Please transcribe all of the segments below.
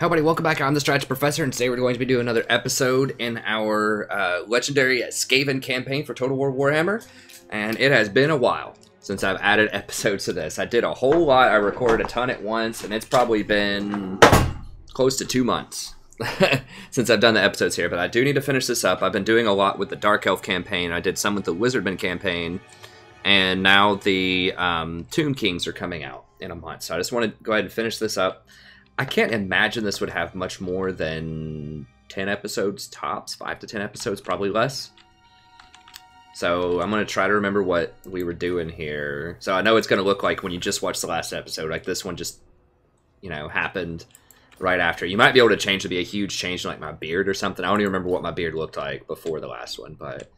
Hi, everybody. Welcome back. I'm the Strategy Professor, and today we're going to be doing another episode in our legendary Skaven campaign for Total War Warhammer. And it has been a while since I've added episodes to this. I did a whole lot. I recorded a ton at once, and it's probably been close to 2 months since I've done the episodes here. But I do need to finish this up. I've been doing a lot with the Dark Elf campaign. I did some with the Wizardman campaign, and now the Tomb Kings are coming out in a month. So I just want to go ahead and finish this up. I can't imagine this would have much more than 10 episodes tops, 5 to 10 episodes, probably less. So I'm going to try to remember what we were doing here. So I know it's going to look like when you just watched the last episode, like this one just, you know, happened right after. You might be able to change to be a huge change in like my beard or something. I don't even remember what my beard looked like before the last one, but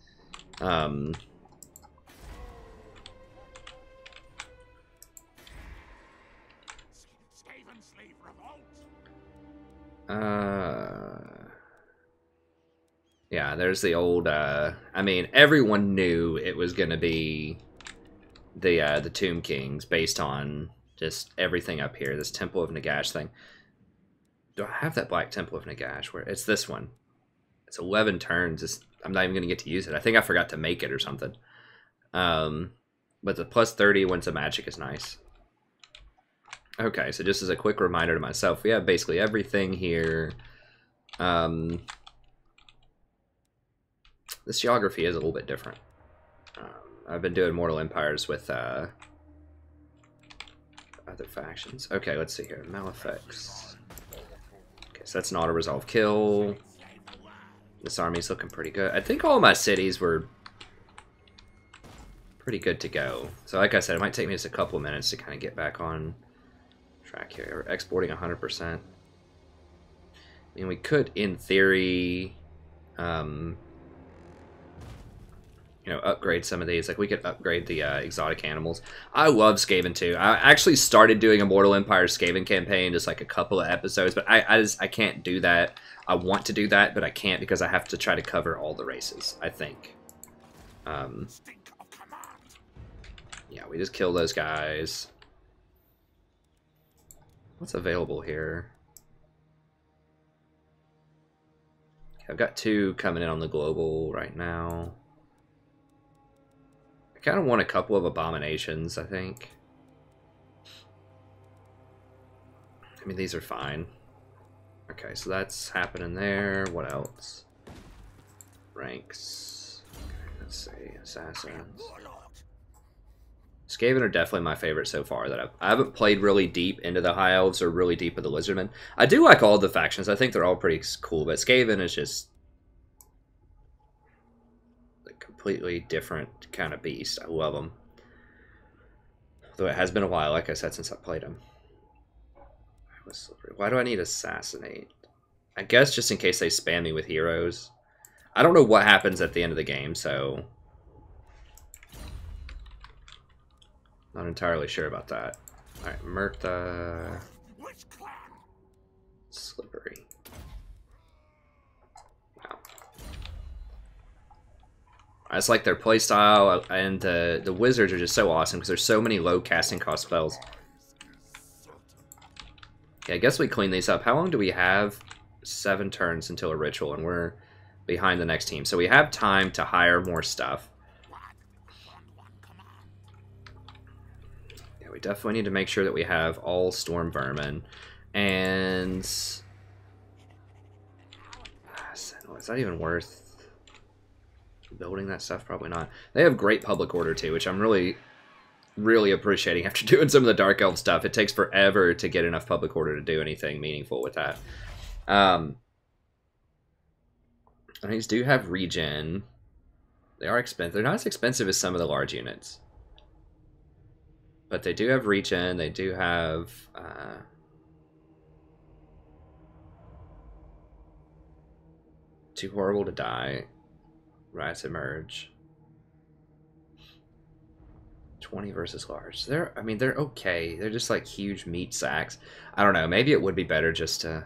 yeah, there's the old, I mean, everyone knew it was going to be the Tomb Kings based on just everything up here, this Temple of Nagash thing. Do I have that Black Temple of Nagash? Where it's this one. It's 11 turns. I'm not even going to get to use it. I think I forgot to make it or something. But the plus 30 when it's a magic is nice. Okay, so just as a quick reminder to myself, we have basically everything here. This geography is a little bit different. I've been doing Mortal Empires with other factions. Okay, let's see here. Malefics. Okay, so that's an auto-resolve kill. This army's looking pretty good. I think all my cities were pretty good to go. So like I said, it might take me just a couple of minutes to kind of get back on track here. We're exporting 100%. I mean, we could, in theory, you know, upgrade some of these. Like, we could upgrade the exotic animals. I love Skaven, too. I actually started doing a Mortal Empire Skaven campaign just, like, a couple of episodes, but I can't do that. I want to do that, but I can't because I have to try to cover all the races, I think. Yeah, we just kill those guys. What's available here? I've got 2 coming in on the global right now. I kind of want a couple of abominations, I think. I mean, these are fine. Okay, so that's happening there. What else? Ranks. Okay, let's see. Assassins. Skaven are definitely my favorite so far. That I haven't played really deep into the High Elves or really deep into the Lizardmen. I do like all the factions. I think they're all pretty cool, but Skaven is just a completely different kind of beast. I love them. Though it has been a while, like I said, since I played them. Why do I need assassinate? I guess just in case they spam me with heroes. I don't know what happens at the end of the game, so not entirely sure about that. Alright, Murtha. Slippery. Wow. I just like their playstyle, and the wizards are just so awesome because there's so many low casting cost spells. Okay, I guess we clean these up. How long do we have? 7 turns until a ritual, and we're behind the next team. So we have time to hire more stuff. Yeah, we definitely need to make sure that we have all storm vermin. And is that even worth building that stuff? Probably not. They have great public order too, which I'm really appreciating after doing some of the Dark Elf stuff. It takes forever to get enough public order to do anything meaningful with that. These do have regen. They are expensive. They're not as expensive as some of the large units. But they do have regen. They do have too horrible to die. Rats emerge. 20 versus large. I mean, they're okay. They're just like huge meat sacks. I don't know. Maybe it would be better just to,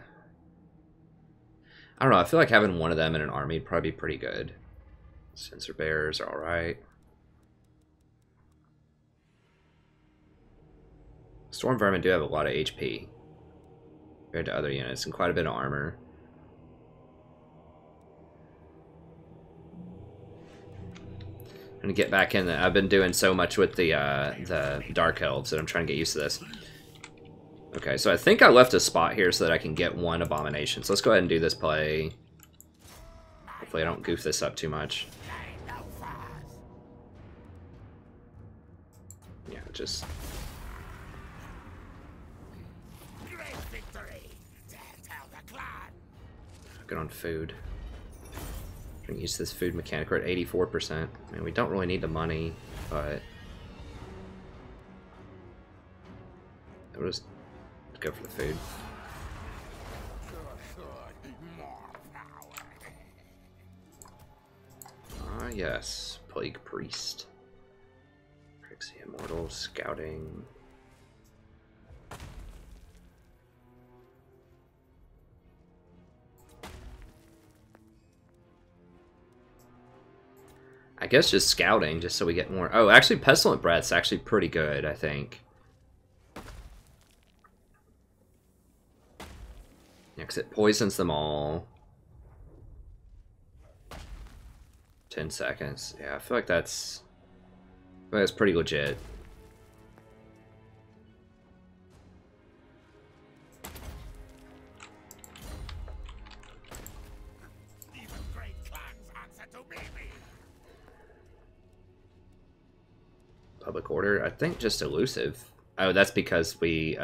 I don't know. I feel like having one of them in an army would probably be pretty good. Sensor bearers are alright. Storm vermin do have a lot of HP. compared to other units, and quite a bit of armor. I'm gonna get back in there. I've been doing so much with the Dark Elves that I'm trying to get used to this. Okay, so I think I left a spot here so that I can get one Abomination. So let's go ahead and do this play. Hopefully I don't goof this up too much. Yeah, just... Good on food. Trying to use this food mechanic. We're at 84%. I mean, we don't really need the money, but... We'll just go for the food. Ah, yes. Plague Priest. Pixie Immortal. Scouting. I guess just scouting, just so we get more... Oh, actually, Pestilent Breath's actually pretty good, I think. Yeah, because it poisons them all. 10 seconds. Yeah, I feel like that's pretty legit. Public Order, I think just elusive. Oh, that's because we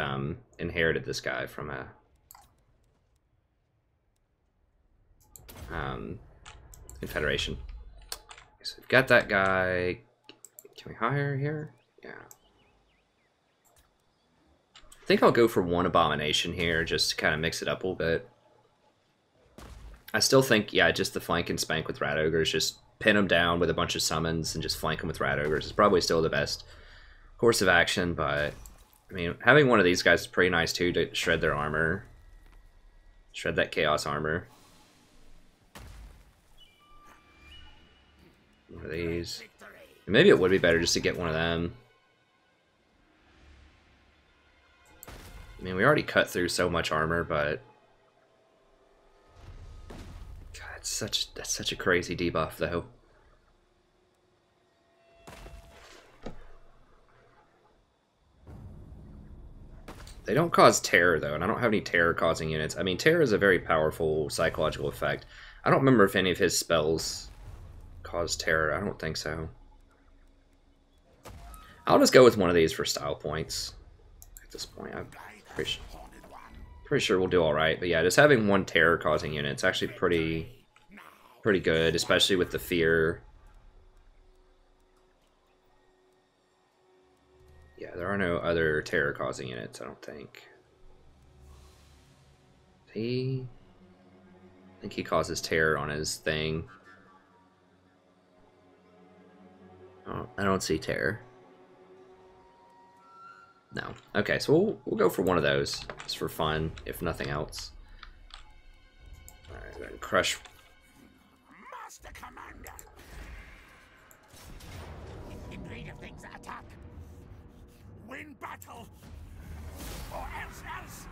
inherited this guy from a Confederation. So we've got that guy. Can we hire here? Yeah. I think I'll go for one Abomination here, just to kind of mix it up a little bit. I still think, yeah, just the flank and spank with Rat Ogres, just pin them down with a bunch of summons and just flank them with Rat Ogres is probably still the best course of action, but I mean, having one of these guys is pretty nice too to shred their armor. Shred that Chaos armor. One of these. And maybe it would be better just to get one of them. I mean, we already cut through so much armor, but God, that's such a crazy debuff though. They don't cause terror, though, and I don't have any terror-causing units. I mean, terror is a very powerful psychological effect. I don't remember if any of his spells cause terror. I don't think so. I'll just go with one of these for style points at this point. I'm pretty sure we'll do all right. But yeah, just having one terror-causing unit, it's actually pretty good, especially with the fear. Yeah, there are no other terror-causing units, I don't think. I think he causes terror on his thing. Oh, I don't see terror. No. Okay, so we'll go for one of those, just for fun, if nothing else. Alright, then crush. Master Commander. In need of things that attack. Win battle, or else.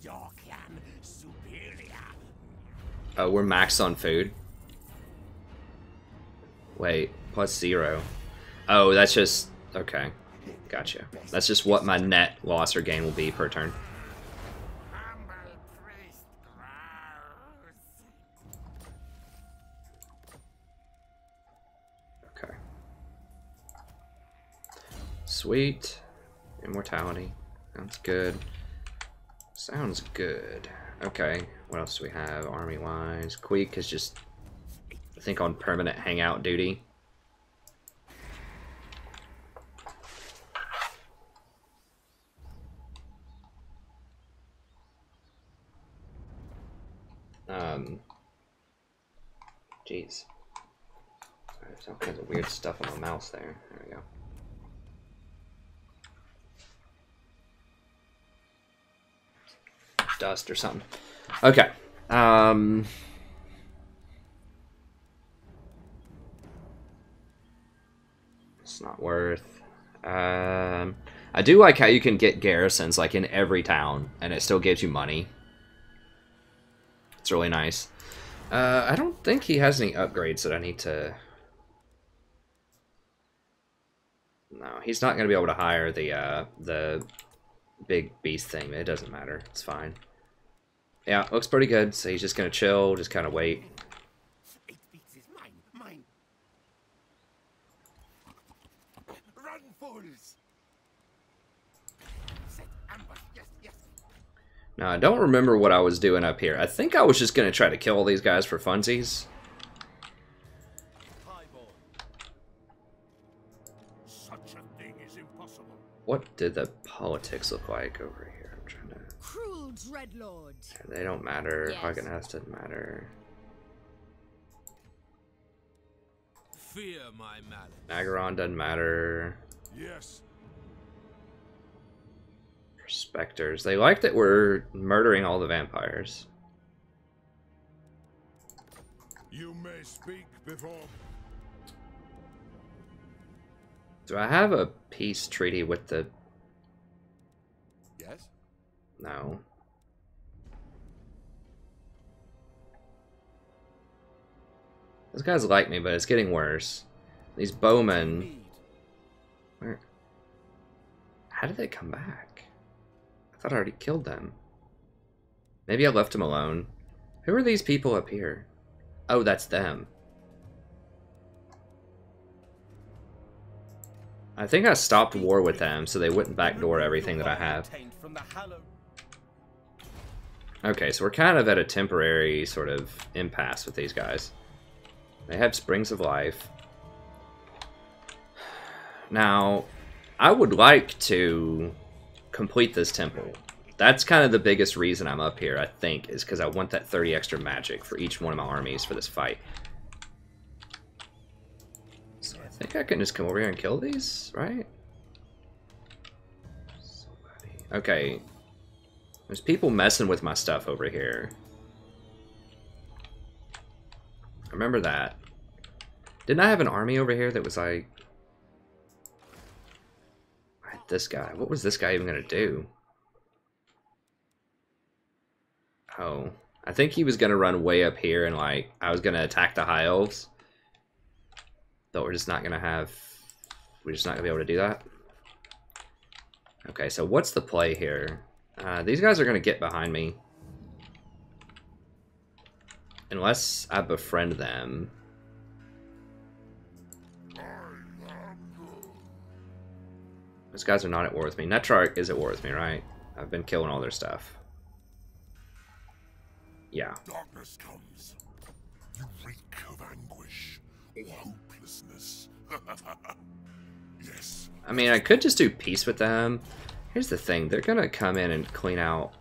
Your clan superior. Oh, we're maxed on food. Wait, +0. Oh, that's just okay. Gotcha. That's just what my net loss or gain will be per turn. Okay. Sweet. Immortality. Sounds good. Sounds good. Okay. What else do we have army-wise? Queek is just, I think, on permanent hangout duty. Jeez. There's all kinds of weird stuff on the mouse there. There we go. Dust or something. Okay. It's not worth. I do like how you can get garrisons like in every town, and it still gives you money. It's really nice. I don't think he has any upgrades that I need to... No, he's not going to be able to hire the big beast thing. It doesn't matter. It's fine. Yeah, looks pretty good. So he's just going to chill, just kind of wait. 8 beats is mine, mine. Run, fools! Set ambush, yes, yes. Now, I don't remember what I was doing up here. I think I was just going to try to kill all these guys for funsies. Such a thing is impossible. What did the politics look like over here? I'm trying to... Cruel dreadlord. They don't matter. Yes. Hagenhouse doesn't matter. Fear my malice. Nagaron doesn't matter. Yes. Specters. They like that we're murdering all the vampires. You may speak before. Do I have a peace treaty with the... Yes. No. Those guys like me, but it's getting worse. These bowmen... Where? How did they come back? I thought I already killed them. Maybe I left them alone. Who are these people up here? Oh, that's them. I think I stopped war with them so they wouldn't backdoor everything that I have. Okay, so we're kind of at a temporary sort of impasse with these guys. They have Springs of Life. Now, I would like to complete this temple. That's kind of the biggest reason I'm up here, I think, is because I want that 30 extra magic for each one of my armies for this fight. So I think I can just come over here and kill these, right? Okay. There's people messing with my stuff over here. Remember that. Didn't I have an army over here that was like... This guy. What was this guy even gonna do? Oh. I think he was gonna run way up here and like, I was gonna attack the high elves. But we're just not gonna have... We're just not gonna be able to do that. Okay, so what's the play here? These guys are gonna get behind me. Unless I befriend them. Those guys are not at war with me. Netrarch is at war with me, right? I've been killing all their stuff. Yeah. Darkness comes. You reek of anguish or hopelessness. Yes. I mean, I could just do peace with them. Here's the thing. They're going to come in and clean out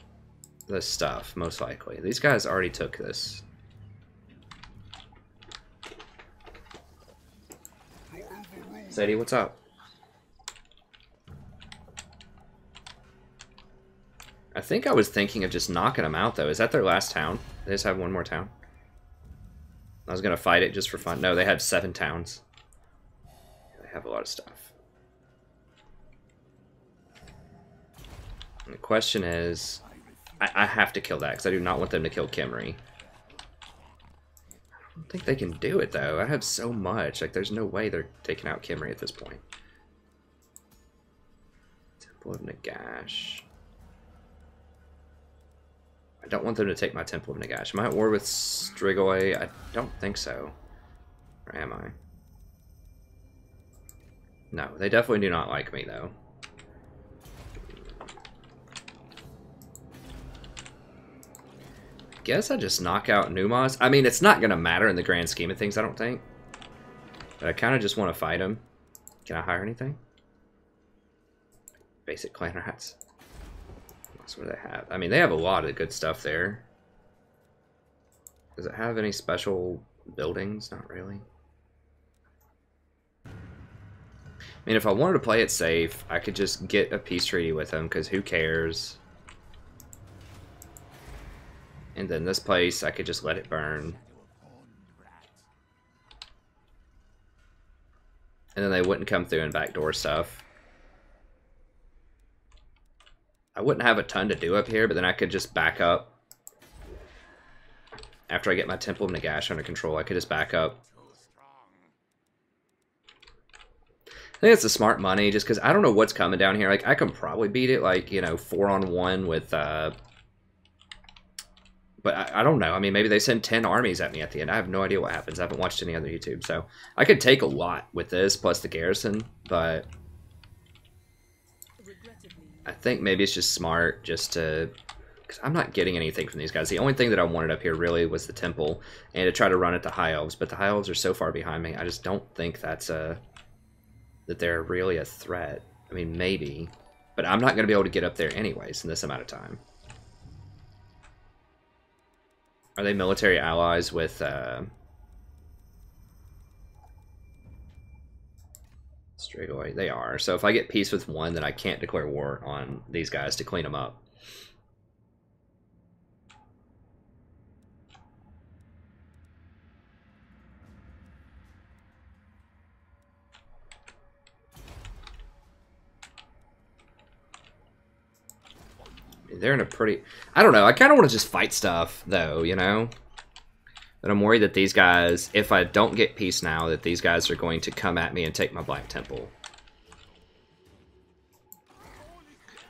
this stuff, most likely. These guys already took this. Sadie, what's up? I think I was thinking of just knocking them out, though. Is that their last town? They just have one more town? I was going to fight it just for fun. No, they have 7 towns. They have a lot of stuff. And the question is... I have to kill that, because I do not want them to kill Kimry. I don't think they can do it, though. I have so much. Like, there's no way they're taking out Kimry at this point. Temple of Nagash... I don't want them to take my Temple of Nagash. Am I at war with Strigoi? I don't think so. Or am I? No, they definitely do not like me, though. Guess I just knock out Numaz. I mean, it's not going to matter in the grand scheme of things, I don't think. But I kind of just want to fight him. Can I hire anything? Basic clan rats. What do they have? I mean, they have a lot of good stuff there. Does it have any special buildings? Not really. I mean, if I wanted to play it safe, I could just get a peace treaty with them, because who cares? And then this place, I could just let it burn. And then they wouldn't come through and backdoor stuff. I wouldn't have a ton to do up here, but then I could just back up. After I get my Temple of Nagash under control, I could just back up. I think it's a smart money, just because I don't know what's coming down here. Like, I can probably beat it, like, you know, 4-on-1 with, but I don't know. I mean, maybe they send 10 armies at me at the end. I have no idea what happens. I haven't watched any other YouTube, so I could take a lot with this, plus the garrison, but I think maybe it's just smart just to... because I'm not getting anything from these guys. The only thing that I wanted up here really was the temple, and to try to run at the High Elves, but the High Elves are so far behind me, I just don't think that's that they're really a threat. I mean, maybe, but I'm not going to be able to get up there anyways in this amount of time. Are they military allies with Strigoi? They are. So if I get peace with one, then I can't declare war on these guys to clean them up. They're in a pretty... I don't know. I kind of want to just fight stuff, though, you know? But I'm worried that these guys, if I don't get peace now, that these guys are going to come at me and take my Black Temple.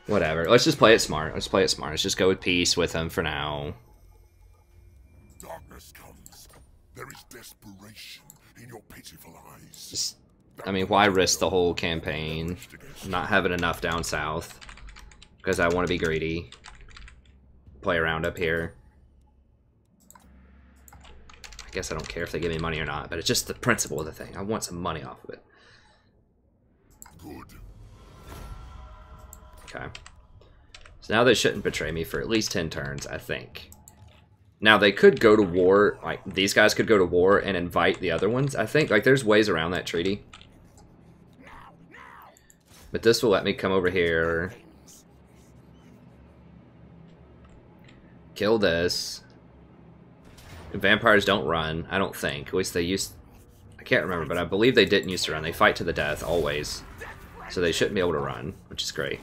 Whatever. Let's just play it smart. Let's play it smart. Let's just go with peace with them for now. Darkness comes. There is desperation in your pitiful eyes. Just, I mean, why risk the whole campaign? Not having enough down south. Because I want to be greedy. Play around up here. I guess I don't care if they give me money or not, but it's just the principle of the thing. I want some money off of it. Good. Okay. So now they shouldn't betray me for at least 10 turns, I think. Now they could go to war, like these guys could go to war and invite the other ones, I think. Like there's ways around that treaty. But this will let me come over here. Kill this. Vampires don't run, I don't think. At least they used... I can't remember, but I believe they didn't used to run. They fight to the death, always. So they shouldn't be able to run, which is great.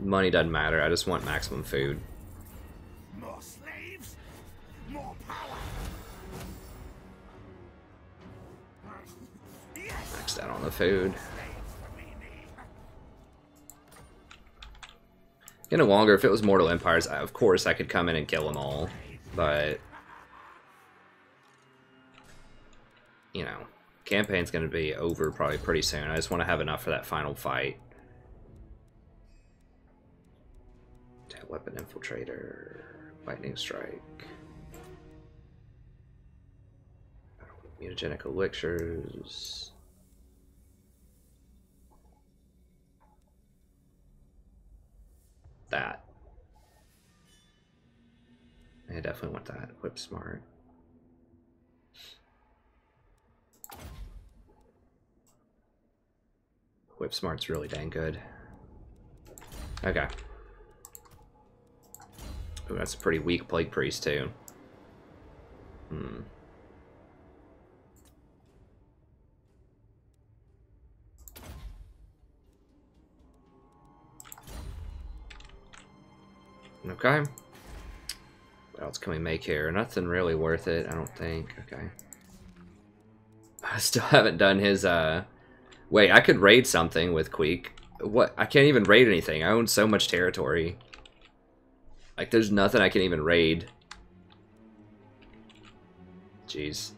Money doesn't matter, I just want maximum food. More slaves, more power. Maxed out on the food. No longer, if it was Mortal Empires, of course I could come in and kill them all, but you know, campaign's going to be over probably pretty soon. I just want to have enough for that final fight. Weapon Infiltrator, Lightning Strike, Mutagenic Elixirs. That. I definitely want that. Whip Smart. Whip Smart's really dang good. Okay. Ooh, that's a pretty weak Plague Priest too. Okay. What else can we make here? Nothing really worth it, I don't think. Okay. I still haven't done his, Wait, I could raid something with Queek. What? I can't even raid anything. I own so much territory. Like, there's nothing I can even raid. Jeez.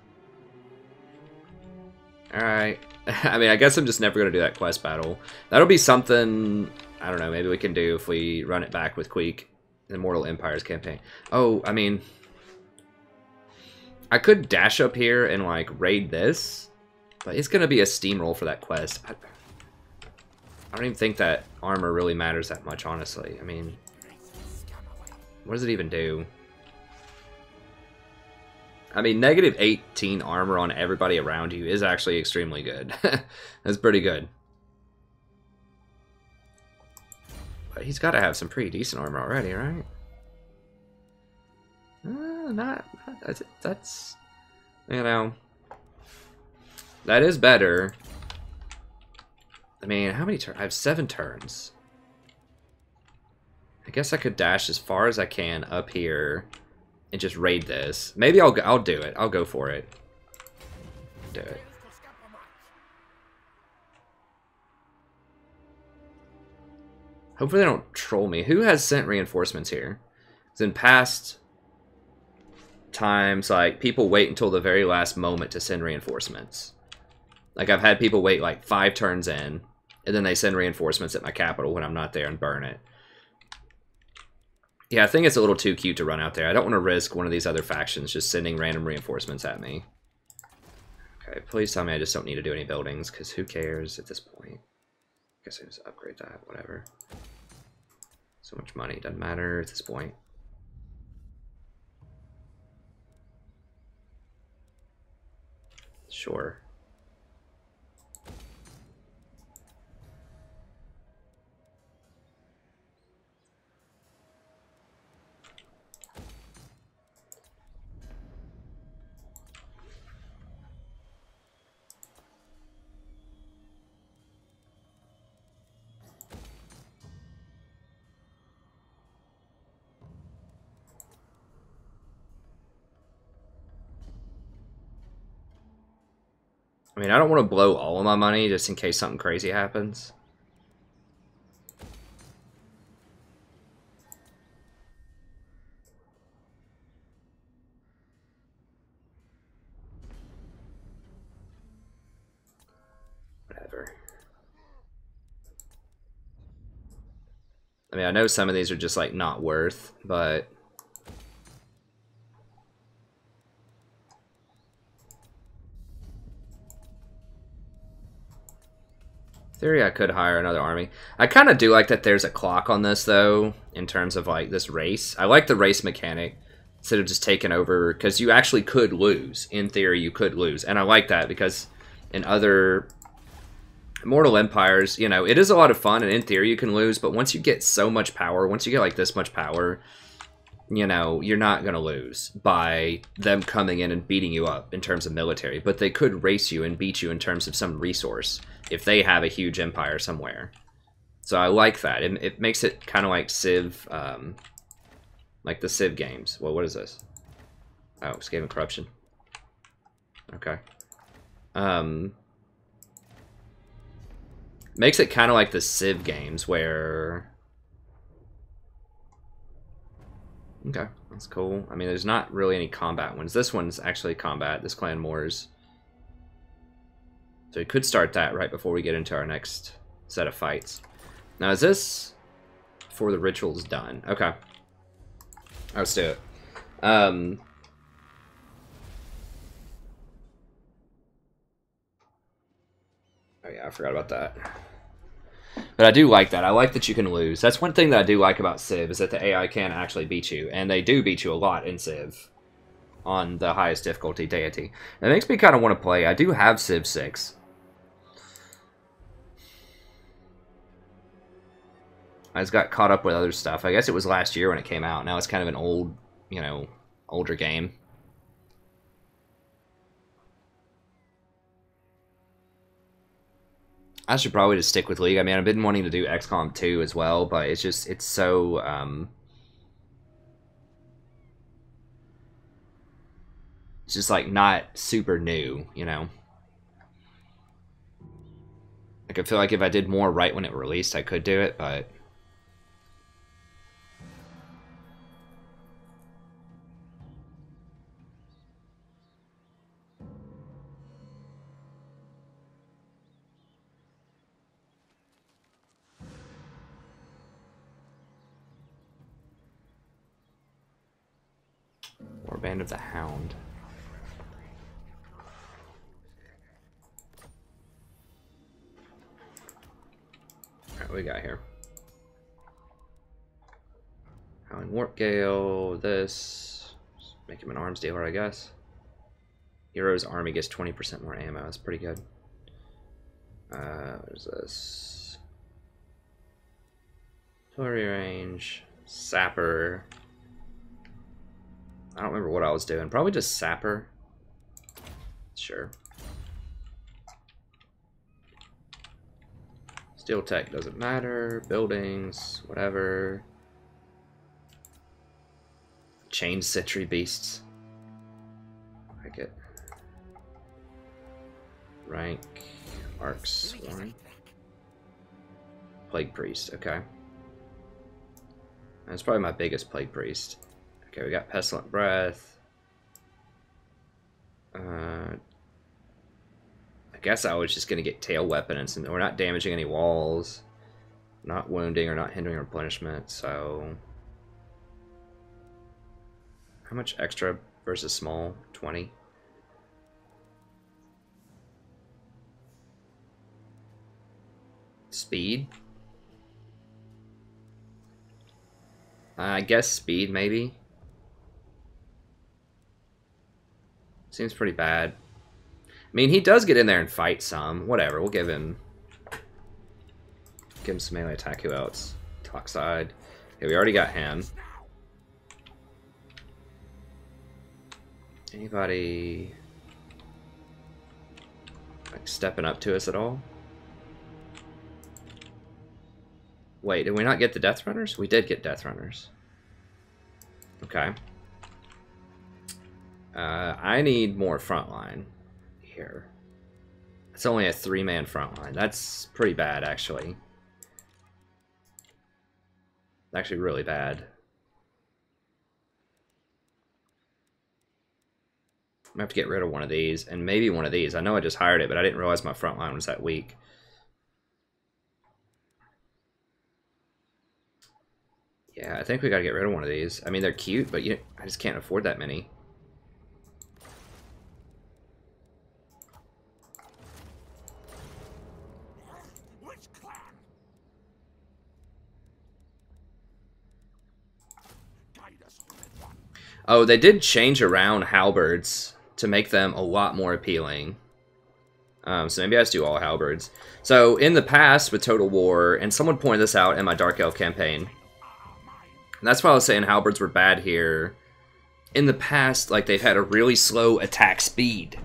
Alright. I mean, I guess I'm just never going to do that quest battle. That'll be something, I don't know, maybe we can do if we run it back with Queek. The Mortal Empires campaign. Oh, I mean, I could dash up here and, like, raid this. But it's going to be a steamroll for that quest. I don't even think that armor really matters that much, honestly. I mean, what does it even do? I mean, negative 18 armor on everybody around you is actually extremely good. That's pretty good. But he's got to have some pretty decent armor already, right? That's, you know, that is better I mean, how many turns? I have 7 turns. I guess I could dash as far as I can up here and just raid this. Maybe I'll do it. I'll go for it. Do it. Hopefully they don't troll me. Who has sent reinforcements here? Because in past times, like, people wait until the very last moment to send reinforcements. Like, I've had people wait like 5 turns in, and then they send reinforcements at my capital when I'm not there and burn it. Yeah, I think it's a little too cute to run out there. I don't want to risk one of these other factions just sending random reinforcements at me. Okay, please tell me I just don't need to do any buildings, because who cares at this point? I guess I just upgrade that, whatever. So much money, doesn't matter at this point. Sure. I mean, I don't want to blow all of my money just in case something crazy happens. Whatever. I mean, I know some of these are just, like, not worth, but... theory, I could hire another army. I kind of do like that there's a clock on this, though, in terms of, like, this race. I like the race mechanic instead of just taking over, because you actually could lose. In theory, you could lose. And I like that, because in other Mortal Empires, you know, it is a lot of fun, and in theory you can lose, but once you get so much power, once you get, like, this much power, you know, you're not going to lose by them coming in and beating you up in terms of military. But they could race you and beat you in terms of some resource if they have a huge empire somewhere. So I like that. It makes it kind of like Civ, like the Civ games. Well, what is this? Oh, Skaven Corruption. Okay. Makes it kind of like the Civ games where... okay, that's cool. I mean, there's not really any combat ones. This one's actually combat, this Clan Wars. So we could start that right before we get into our next set of fights. Now, is this before the ritual's done? Okay. Let's do it. Oh yeah, I forgot about that. But I do like that. I like that you can lose. That's one thing that I do like about Civ, is that the AI can actually beat you. And they do beat you a lot in Civ. On the highest difficulty deity. It makes me kind of want to play. I do have Civ 6. I just got caught up with other stuff. I guess it was last year when it came out. Now it's kind of an old, you know, older game. I should probably just stick with League. I mean, I've been wanting to do XCOM 2 as well, but it's just, it's so, it's just, like, not super new, you know? Like, I feel like if I did more right when it released, I could do it, but... or Band of the Hound. Alright, what we got here? Howling Warp Gale, this. Just make him an arms dealer, I guess. Hero's army gets 20% more ammo, that's pretty good. What is this? Artillery range, Sapper. I don't remember what I was doing. Probably just Sapper. Sure. Steel tech doesn't matter. Buildings, whatever. Chained sentry beasts. I like it. Rank. Arc Sworn. Plague Priest, okay. That's probably my biggest Plague Priest. Okay, we got Pestilent Breath. I guess I was just going to get Tail Weapon, and we're not damaging any walls. Not wounding or not hindering replenishment, so... How much extra versus small? 20? Speed? I guess speed, maybe. Seems pretty bad. I mean, he does get in there and fight some. Whatever, we'll give him some melee attack. Who else? Toxide. Okay, we already got him. Anybody like stepping up to us at all? Wait, did we not get the Death Runners? We did get Death Runners. Okay. I need more frontline here. It's only a 3-man frontline. That's pretty bad, actually. Actually, really bad. I'm gonna have to get rid of one of these, and maybe one of these. I know I just hired it, but I didn't realize my frontline was that weak. Yeah, I think we gotta get rid of one of these. I mean, they're cute, but I just can't afford that many. Oh, they did change around halberds to make them a lot more appealing. So maybe I just do all halberds. So in the past with Total War, and someone pointed this out in my Dark Elf campaign, and that's why I was saying halberds were bad here. In the past, like, they've had a really slow attack speed.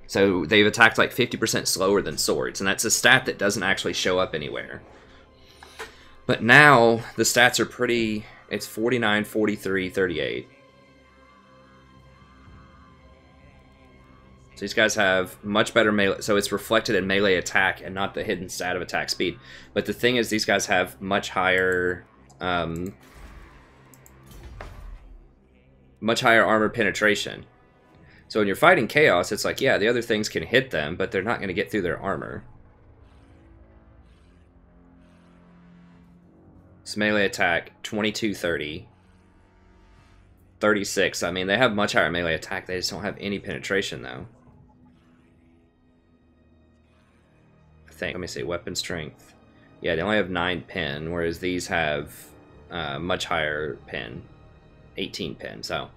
So they've attacked like 50% slower than swords, and that's a stat that doesn't actually show up anywhere. But now the stats are pretty... It's 49, 43, 38. So these guys have much better melee, so it's reflected in melee attack and not the hidden stat of attack speed. But the thing is, these guys have much higher armor penetration. So when you're fighting chaos, it's like, yeah, the other things can hit them, but they're not going to get through their armor. So melee attack, 22, 30. 36. I mean, they have much higher melee attack. They just don't have any penetration, though. I think, let me see, weapon strength. Yeah, they only have 9 pen, whereas these have much higher pen. 18 pen, so...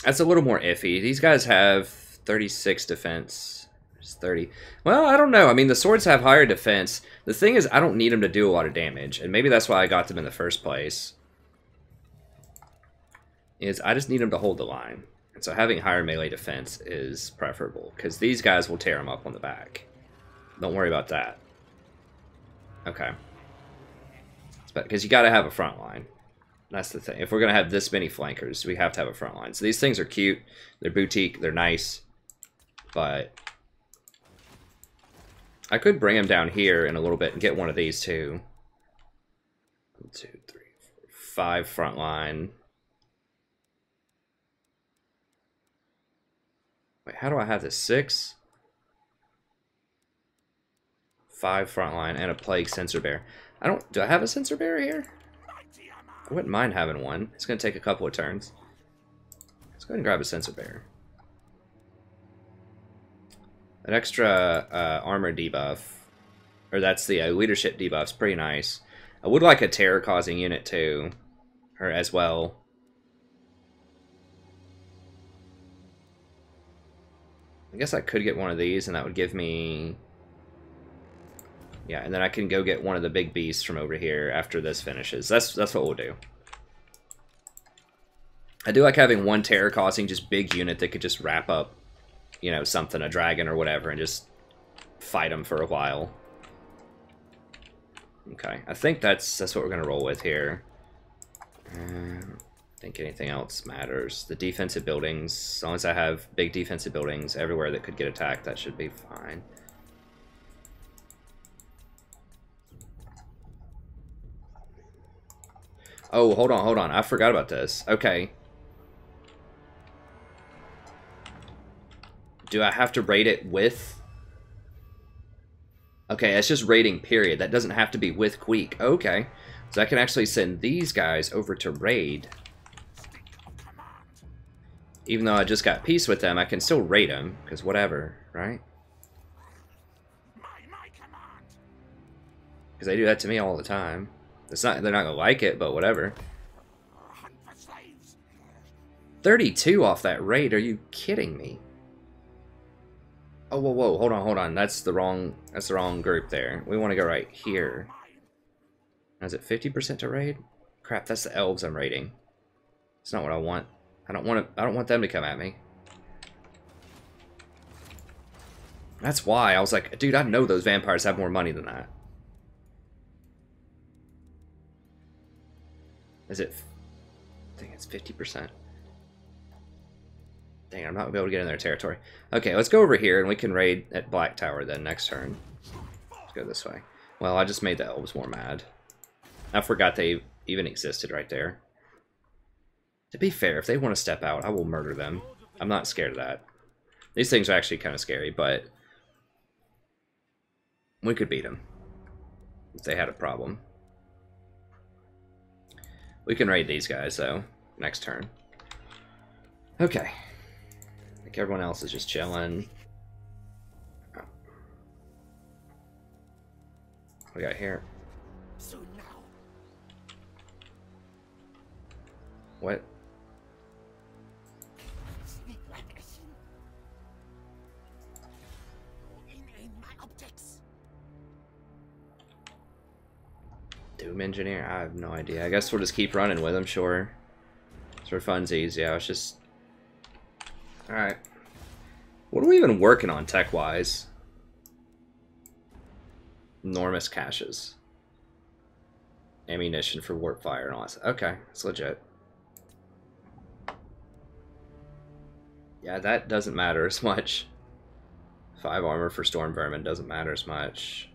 That's a little more iffy. These guys have 36 defense. There's 30. Well, I don't know. I mean, the swords have higher defense. The thing is, I don't need them to do a lot of damage, and maybe that's why I got them in the first place. Is I just need them to hold the line. And so having higher melee defense is preferable, because these guys will tear them up on the back. Don't worry about that. Okay. Because you got to have a front line. That's the thing. If we're going to have this many flankers, we have to have a front line. So these things are cute. They're boutique. They're nice. But I could bring them down here in a little bit and get one of these too. 1, 2, 3, 4, 5 front line. Wait, how do I have this? 6? 5 front line and a plague sensor bear. Do I have a sensor bear here? I wouldn't mind having one. It's going to take a couple of turns. Let's go ahead and grab a sensor bear. That extra armor debuff, or that's the leadership debuff, is pretty nice. I would like a terror-causing unit too, or as well. I guess I could get one of these, and that would give me... Yeah, and then I can go get one of the big beasts from over here after this finishes. That's what we'll do. I do like having one terror-causing, just big unit that could just wrap up you know, something, a dragon or whatever, and just fight them for a while. Okay, I think that's what we're gonna roll with here. I don't think anything else matters. The defensive buildings, as long as I have big defensive buildings everywhere that could get attacked, that should be fine. Oh, hold on. I forgot about this. Okay. Do I have to raid it with? Okay, it's just raiding, period. That doesn't have to be with Queek. Okay. So I can actually send these guys over to raid. Even though I just got peace with them, I can still raid them, because whatever, right? Because they do that to me all the time. It's not, they're not gonna like it, but whatever. 32 off that raid, are you kidding me? Oh, whoa, hold on. That's the wrong group there. We want to go right here. Is it 50% to raid? Crap, that's the elves I'm raiding. It's not what I want. I don't want them to come at me. That's why I was like, dude, I know those vampires have more money than that. Is it? I think it's 50%. Dang, I'm not gonna be able to get in their territory. Okay, let's go over here and we can raid at Black Tower then next turn. Let's go this way. Well, I just made the elves more mad. I forgot they even existed right there. To be fair, if they want to step out, I will murder them. I'm not scared of that. These things are actually kind of scary, but we could beat them if they had a problem. We can raid these guys, though, next turn. Okay. I think everyone else is just chilling. Oh. What we got here? What? Doom Engineer? I have no idea. I guess we'll just keep running with him, sure. It's for funsies, yeah, it's just... Alright. What are we even working on tech-wise? Enormous caches. Ammunition for warp fire and all that. Okay, it's legit. Yeah, that doesn't matter as much. 5 armor for storm vermin doesn't matter as much.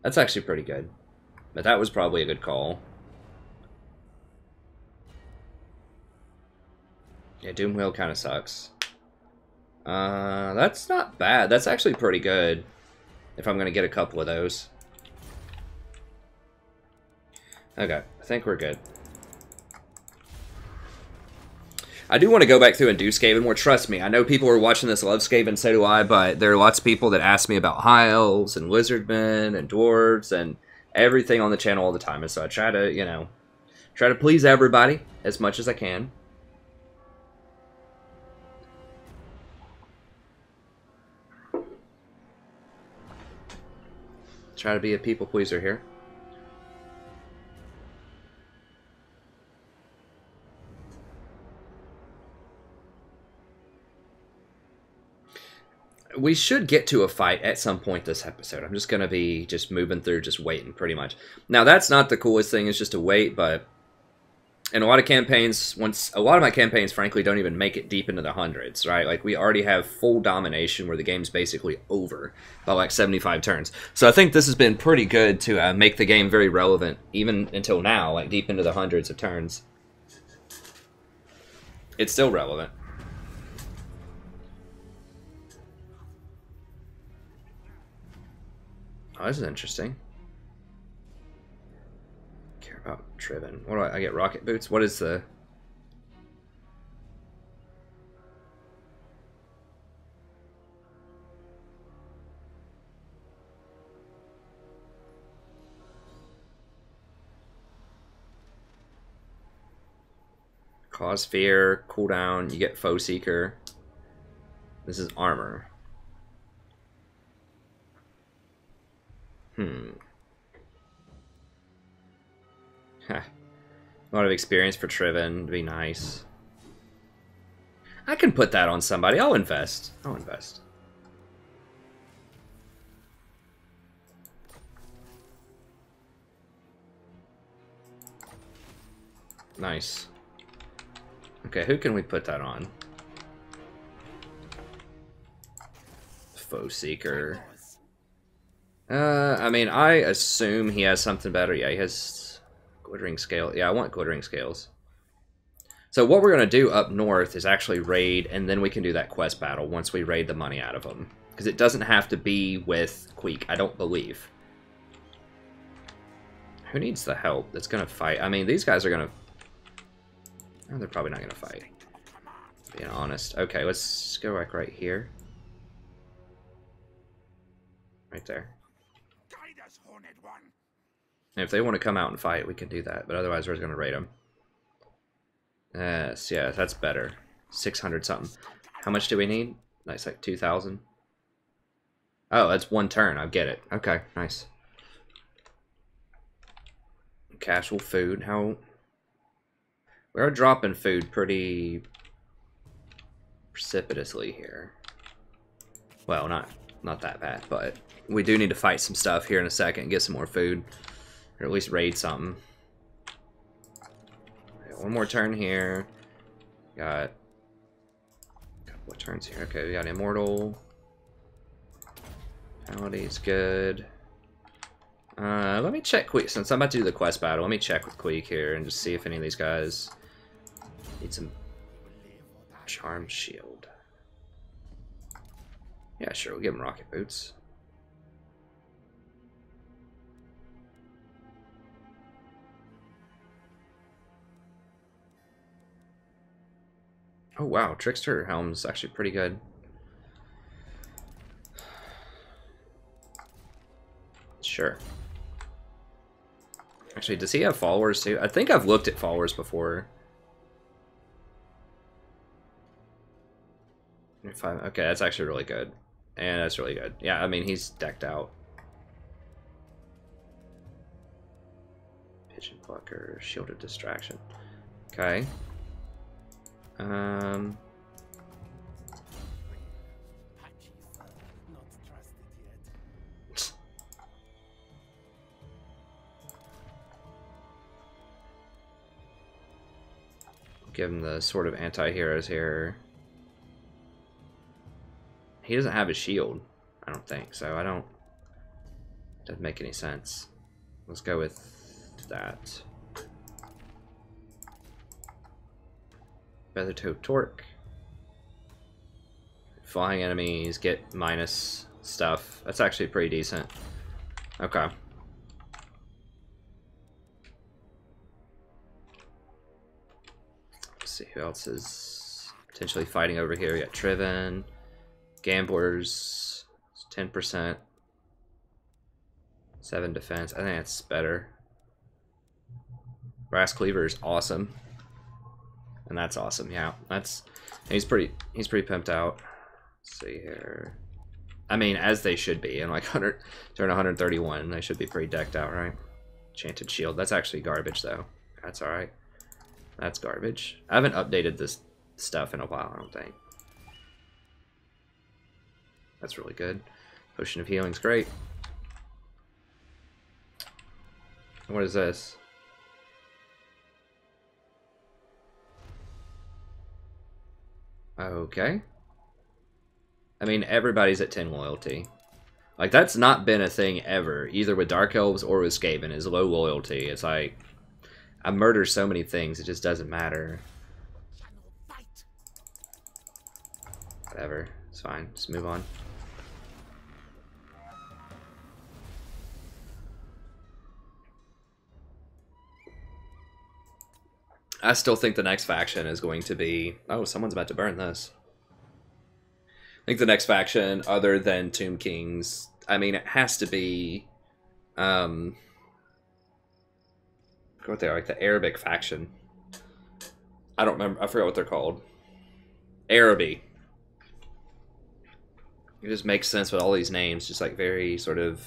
That's actually pretty good. But that was probably a good call. Yeah, Doom Wheel kind of sucks. That's not bad. That's actually pretty good. If I'm going to get a couple of those. Okay, I think we're good. I do want to go back through and do Skaven more. Trust me, I know people are watching this love Skaven, so do I, but there are lots of people that ask me about High Elves and Lizardmen and Dwarves and everything on the channel all the time. And so I try to, you know, try to please everybody as much as I can. Try to be a people pleaser here. We should get to a fight at some point this episode. I'm just going to be just moving through, just waiting pretty much. Now, that's not the coolest thing, is just to wait, but in a lot of campaigns, a lot of my campaigns, frankly, don't even make it deep into the hundreds, right? Like, we already have full domination where the game's basically over by like 75 turns. So I think this has been pretty good to make the game very relevant, even until now, like deep into the hundreds of turns. It's still relevant. Oh, this is interesting. Care about Triven. What do I get? Rocket boots? What is the... Cause fear, cooldown, you get foe seeker. This is armor. A lot of experience for Triven would be nice. I can put that on somebody. I'll invest. I'll invest. Nice. Okay, who can we put that on? Foe Seeker. I mean, I assume he has something better. Yeah, he has Glittering Scale. Yeah, I want Glittering Scales. So what we're going to do up north is actually raid, and then we can do that quest battle once we raid the money out of them. Because it doesn't have to be with Queek, I don't believe. Who needs the help that's going to fight? I mean, these guys are going to... Oh, they're probably not going to fight. Being honest. Okay, let's go like right here. Right there. And if they want to come out and fight, we can do that. But otherwise, we're just going to raid them. Yes, yeah, that's better. 600 something. How much do we need? Nice, like 2,000. Oh, that's one turn. I get it. Okay, nice. Casual food. How... We are dropping food pretty precipitously here. Well, not that bad, but we do need to fight some stuff here in a second and get some more food. Or at least raid something. Okay, one more turn here. Got a couple of turns here. Okay, we got Immortal. Penalty's good. Let me check Queek. Since I'm about to do the quest battle, let me check with Queek here and just see if any of these guys need some Charm Shield. Yeah, sure, we'll give him Rocket Boots. Oh wow, Trickster Helm's actually pretty good. Sure. Actually, does he have followers too? I think I've looked at followers before. Okay, that's actually really good. And that's really good. Yeah, I mean, he's decked out. Pigeon Plucker, Shielded Distraction. Okay. Give him the sort of anti-heroes here. He doesn't have a shield, I don't think, so I don't... Doesn't make any sense. Let's go with that. Feathertoed Torque. Flying enemies get minus stuff. That's actually pretty decent. Okay. Let's see who else is potentially fighting over here. We got Triven. Gamblers, 10%, 7 defense. I think that's better. Brass Cleaver is awesome, and that's awesome. Yeah, that's he's pretty pimped out. Let's see here. I mean, as they should be. In like 100 turn 131, they should be pretty decked out, right? Enchanted Shield. That's actually garbage though. That's all right. That's garbage. I haven't updated this stuff in a while, I don't think. That's really good. Potion of Healing's great. What is this? Okay. I mean, everybody's at 10 loyalty. Like, that's not been a thing ever, either with Dark Elves or with Skaven, is low loyalty. It's like, I murder so many things, it just doesn't matter. Whatever, it's fine, just move on. I still think the next faction is going to be... Oh, someone's about to burn this. I think the next faction, other than Tomb Kings, I mean, it has to be... what they are, like the Arabic faction. I don't remember, I forgot what they're called. Araby. It just makes sense with all these names, just like very sort of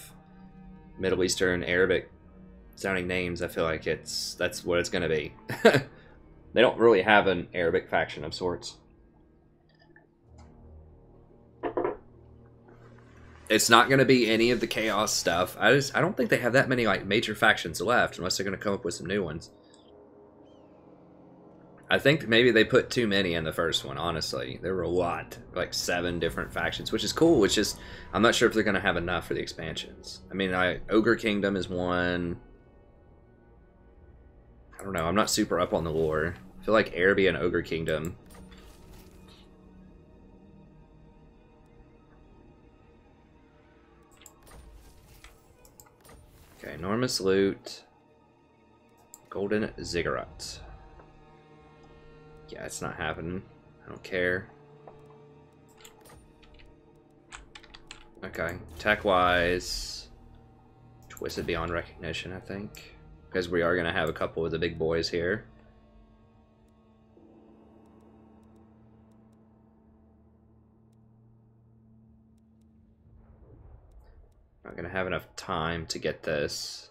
Middle Eastern, Arabic sounding names. I feel like that's what it's going to be. They don't really have an Arabic faction of sorts. It's not going to be any of the chaos stuff. I don't think they have that many like major factions left, unless they're going to come up with some new ones. I think maybe they put too many in the first one, honestly. There were a lot, like 7 different factions, which is cool. It's just, I'm not sure if they're going to have enough for the expansions. I mean, Ogre Kingdom is one. I don't know, I'm not super up on the lore. I feel like Araby and Ogre Kingdom. Okay, enormous loot. Golden Ziggurat. Yeah, it's not happening. I don't care. Okay, tech-wise, Twisted Beyond Recognition, I think. Because we are going to have a couple of the big boys here. Not going to have enough time to get this.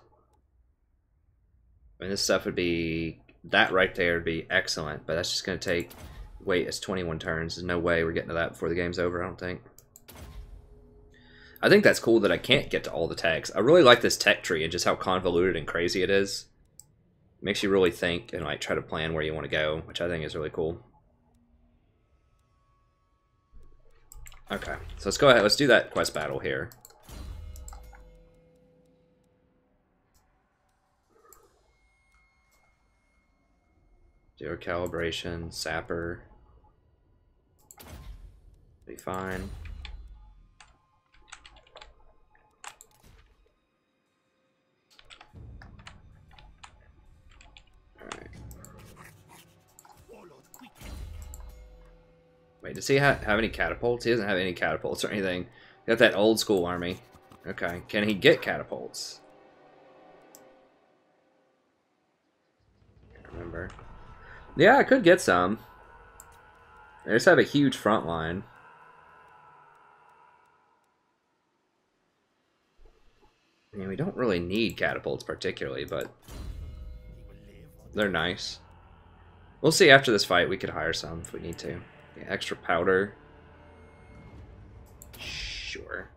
I mean, this stuff would be... That right there would be excellent, but that's just going to take... Wait, it's 21 turns. There's no way we're getting to that before the game's over, I don't think. I think that's cool that I can't get to all the tags. I really like this tech tree and just how convoluted and crazy it is. It makes you really think and like try to plan where you want to go, which I think is really cool. Okay, so let's go ahead. Let's do that quest battle here. Zero calibration, sapper. Be fine. Alright. Wait, does he have any catapults? He doesn't have any catapults or anything. Got that old school army. Okay, can he get catapults? Can't remember. Yeah, I could get some. They just have a huge front line. I mean, we don't really need catapults particularly, but they're nice. We'll see after this fight. We could hire some if we need to. Yeah, extra powder. Sure.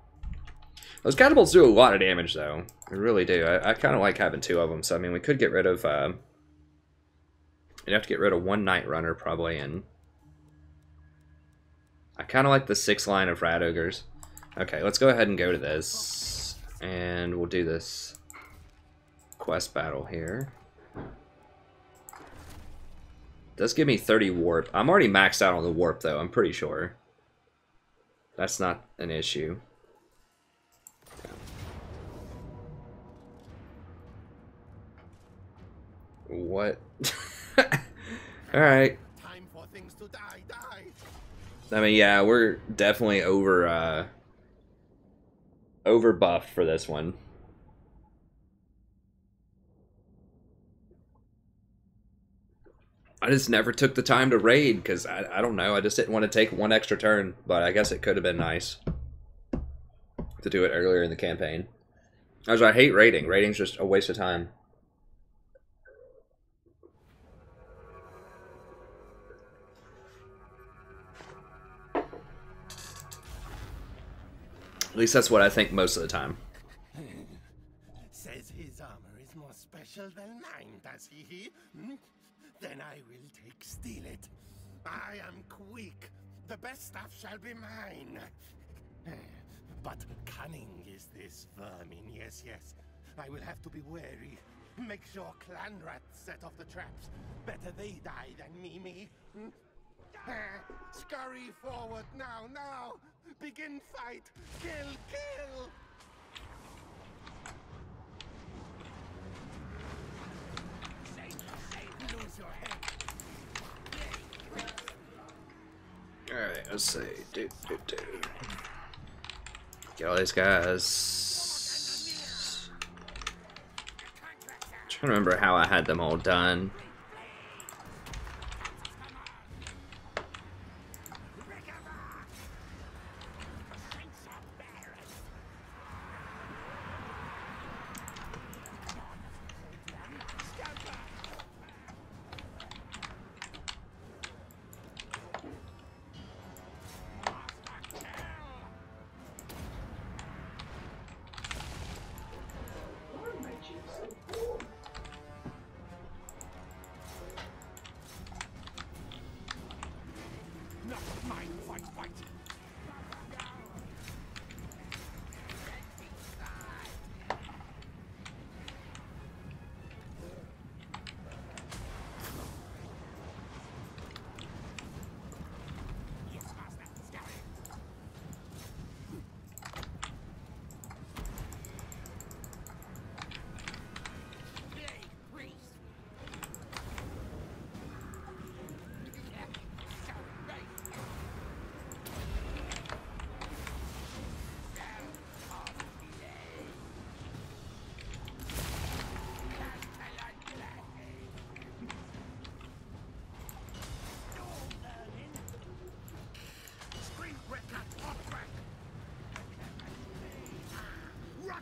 Those catapults do a lot of damage, though. They really do. I kind of like having 2 of them. So, I mean, we could get rid of... You'd have to get rid of 1 Night Runner, probably, and... I kind of like the 6 line of Rat Ogres. Okay, let's go ahead and go to this. And we'll do this quest battle here. Does give me 30 warp. I'm already maxed out on the warp, though, I'm pretty sure. That's not an issue. What? Alright. Time for things to die. I mean, yeah, we're definitely over buffed for this one. I just never took the time to raid because I don't know. I just didn't want to take 1 extra turn, but I guess it could have been nice to do it earlier in the campaign. I hate raiding. Raiding's just a waste of time. At least that's what I think most of the time. Says his armor is more special than mine, does he? Then I will steal it. I am Queek. The best stuff shall be mine. But cunning is this vermin, yes. I will have to be wary. Make sure clan rats set off the traps. Better they die than me. Scurry forward now. Begin fight. Kill. Lose your head. Alright, let's see. Get all these guys. Trying to remember how I had them all done.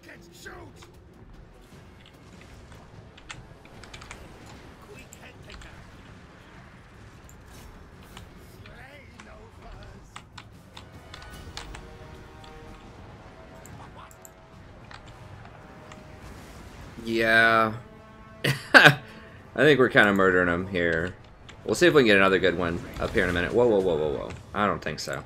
target! Shoot! Queek head taker. Slay no fuzz. Yeah. I think we're kind of murdering him here. We'll see if we can get another good one up here in a minute. Whoa, whoa, whoa, whoa, whoa. I don't think so.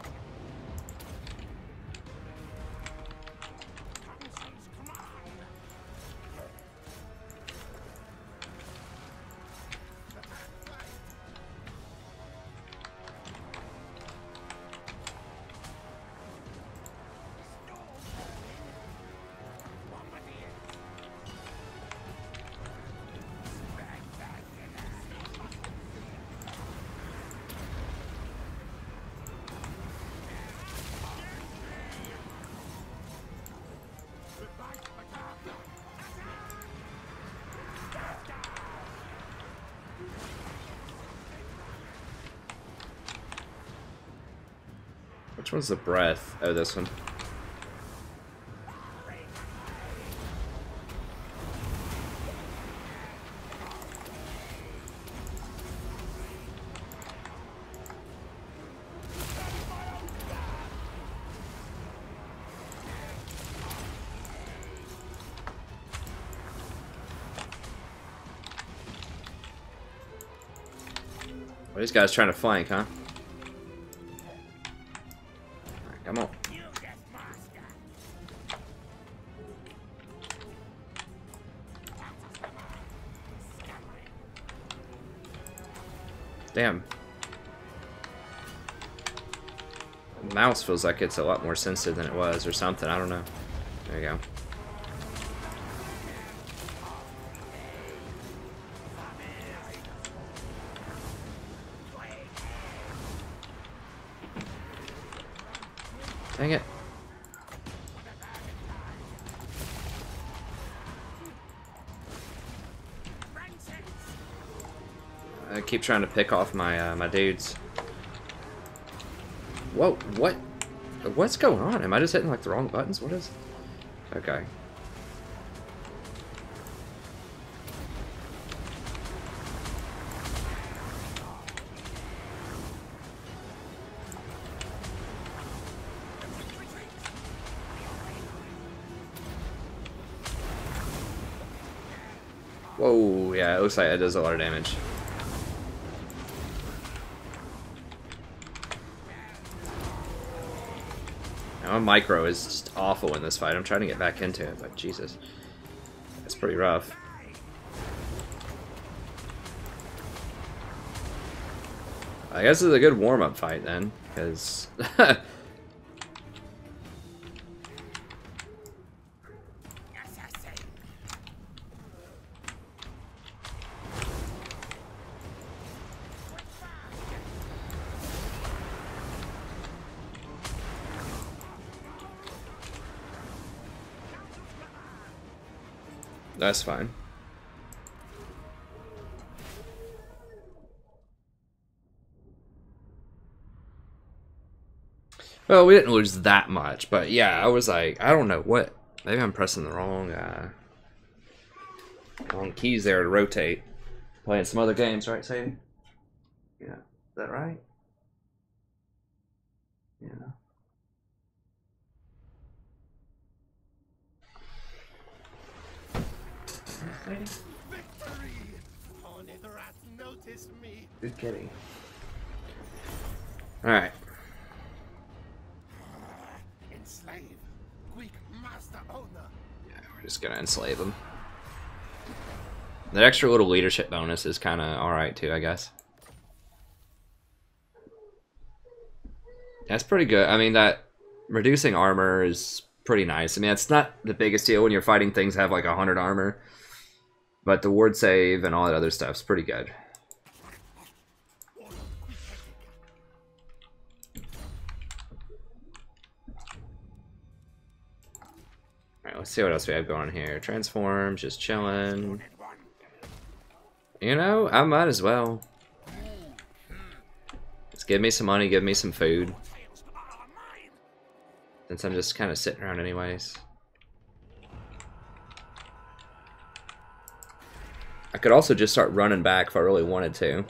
Which one's the breath? Oh, this one. Well, these guys trying to flank, huh? Come on. Damn. The mouse feels like it's a lot more sensitive than it was or something. I don't know. There you go. Dang it. I keep trying to pick off my my dudes. Whoa, what? What's going on? Am I just hitting like the wrong buttons? What is? Okay. Whoa, yeah, it looks like it does a lot of damage. Now, my micro is just awful in this fight. I'm trying to get back into it, but Jesus. That's pretty rough. I guess it's a good warm-up fight then, because... That's fine. Well, we didn't lose that much, but yeah, I was like, I don't know what. Maybe I'm pressing the wrong keys there to rotate. Playing some other games, right, Sadie? Yeah, is that right? Yeah. Victory! Only the rats notice me. Good kitty. Alright. Enslave. Queek master owner. Yeah, we're just gonna enslave them. That extra little leadership bonus is kind of alright too, I guess. That's pretty good. I mean, that reducing armor is pretty nice. I mean, it's not the biggest deal when you're fighting things that have like 100 armor. But the ward save and all that other stuff's pretty good. Alright, let's see what else we have going here. Transform, just chilling. You know, I might as well. Just give me some money, give me some food. Since I'm just kind of sitting around anyways. I could also just start running back if I really wanted to.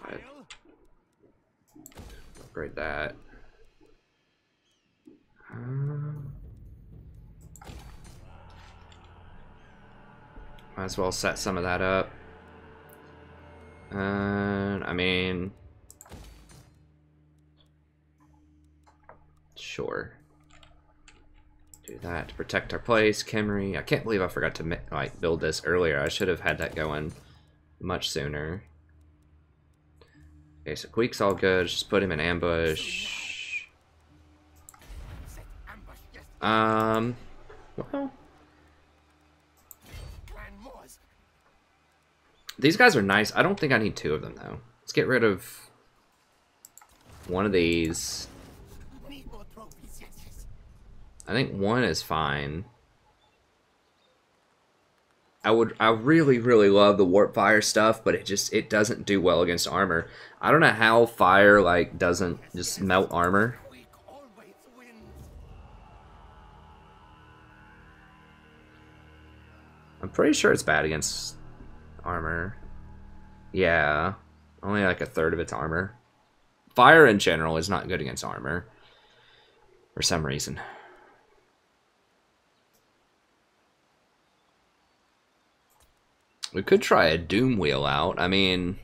Right. Upgrade that. Might as well set some of that up. I mean, sure. Do that to protect our place. Khemri. I can't believe I forgot to like build this earlier. I should have had that going much sooner. Okay, so Queek's all good. Just put him in ambush. Well, these guys are nice. I don't think I need 2 of them though. Let's get rid of one of these. I think 1 is fine. I really love the warp fire stuff, but it doesn't do well against armor. I don't know how fire like doesn't just melt armor. I'm pretty sure it's bad against armor. Yeah, only like 1/3 of its armor. Fire in general is not good against armor for some reason. We could try a Doom Wheel out. I mean,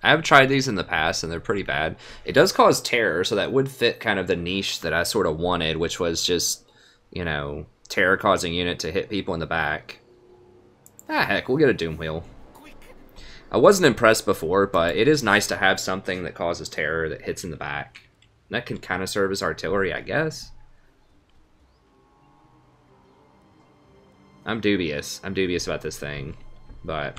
I have tried these in the past and they're pretty bad. It does cause terror, so that would fit kind of the niche that I sort of wanted, which was just, you know, terror-causing unit to hit people in the back. Ah, heck, we'll get a Doom Wheel. I wasn't impressed before, but it is nice to have something that causes terror that hits in the back. And that can kind of serve as artillery, I guess. I'm dubious. I'm dubious about this thing. But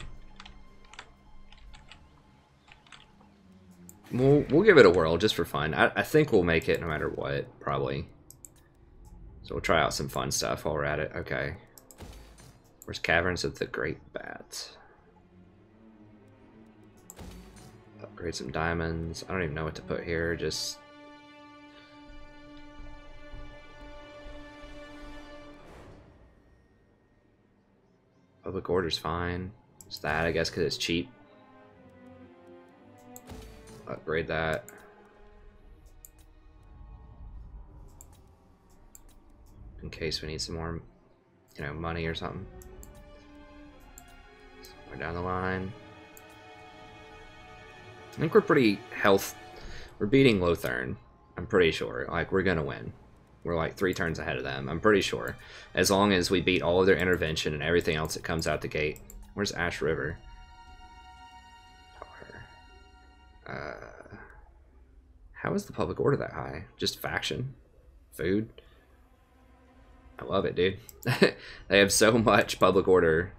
we'll give it a whirl just for fun. I think we'll make it no matter what, probably. So we'll try out some fun stuff while we're at it. Okay. Where's Caverns of the Great Bat? Upgrade some diamonds. I don't even know what to put here. Just public order's fine. It's that, I guess, because it's cheap. Upgrade that. In case we need some more, you know, money or something. Somewhere down the line. I think we're pretty we're beating Lothern. I'm pretty sure. Like, we're gonna win. We're like 3 turns ahead of them. I'm pretty sure. As long as we beat all of their intervention and everything else that comes out the gate. Where's Ash River? How is the public order that high? Just faction? Food? I love it, dude. They have so much public order,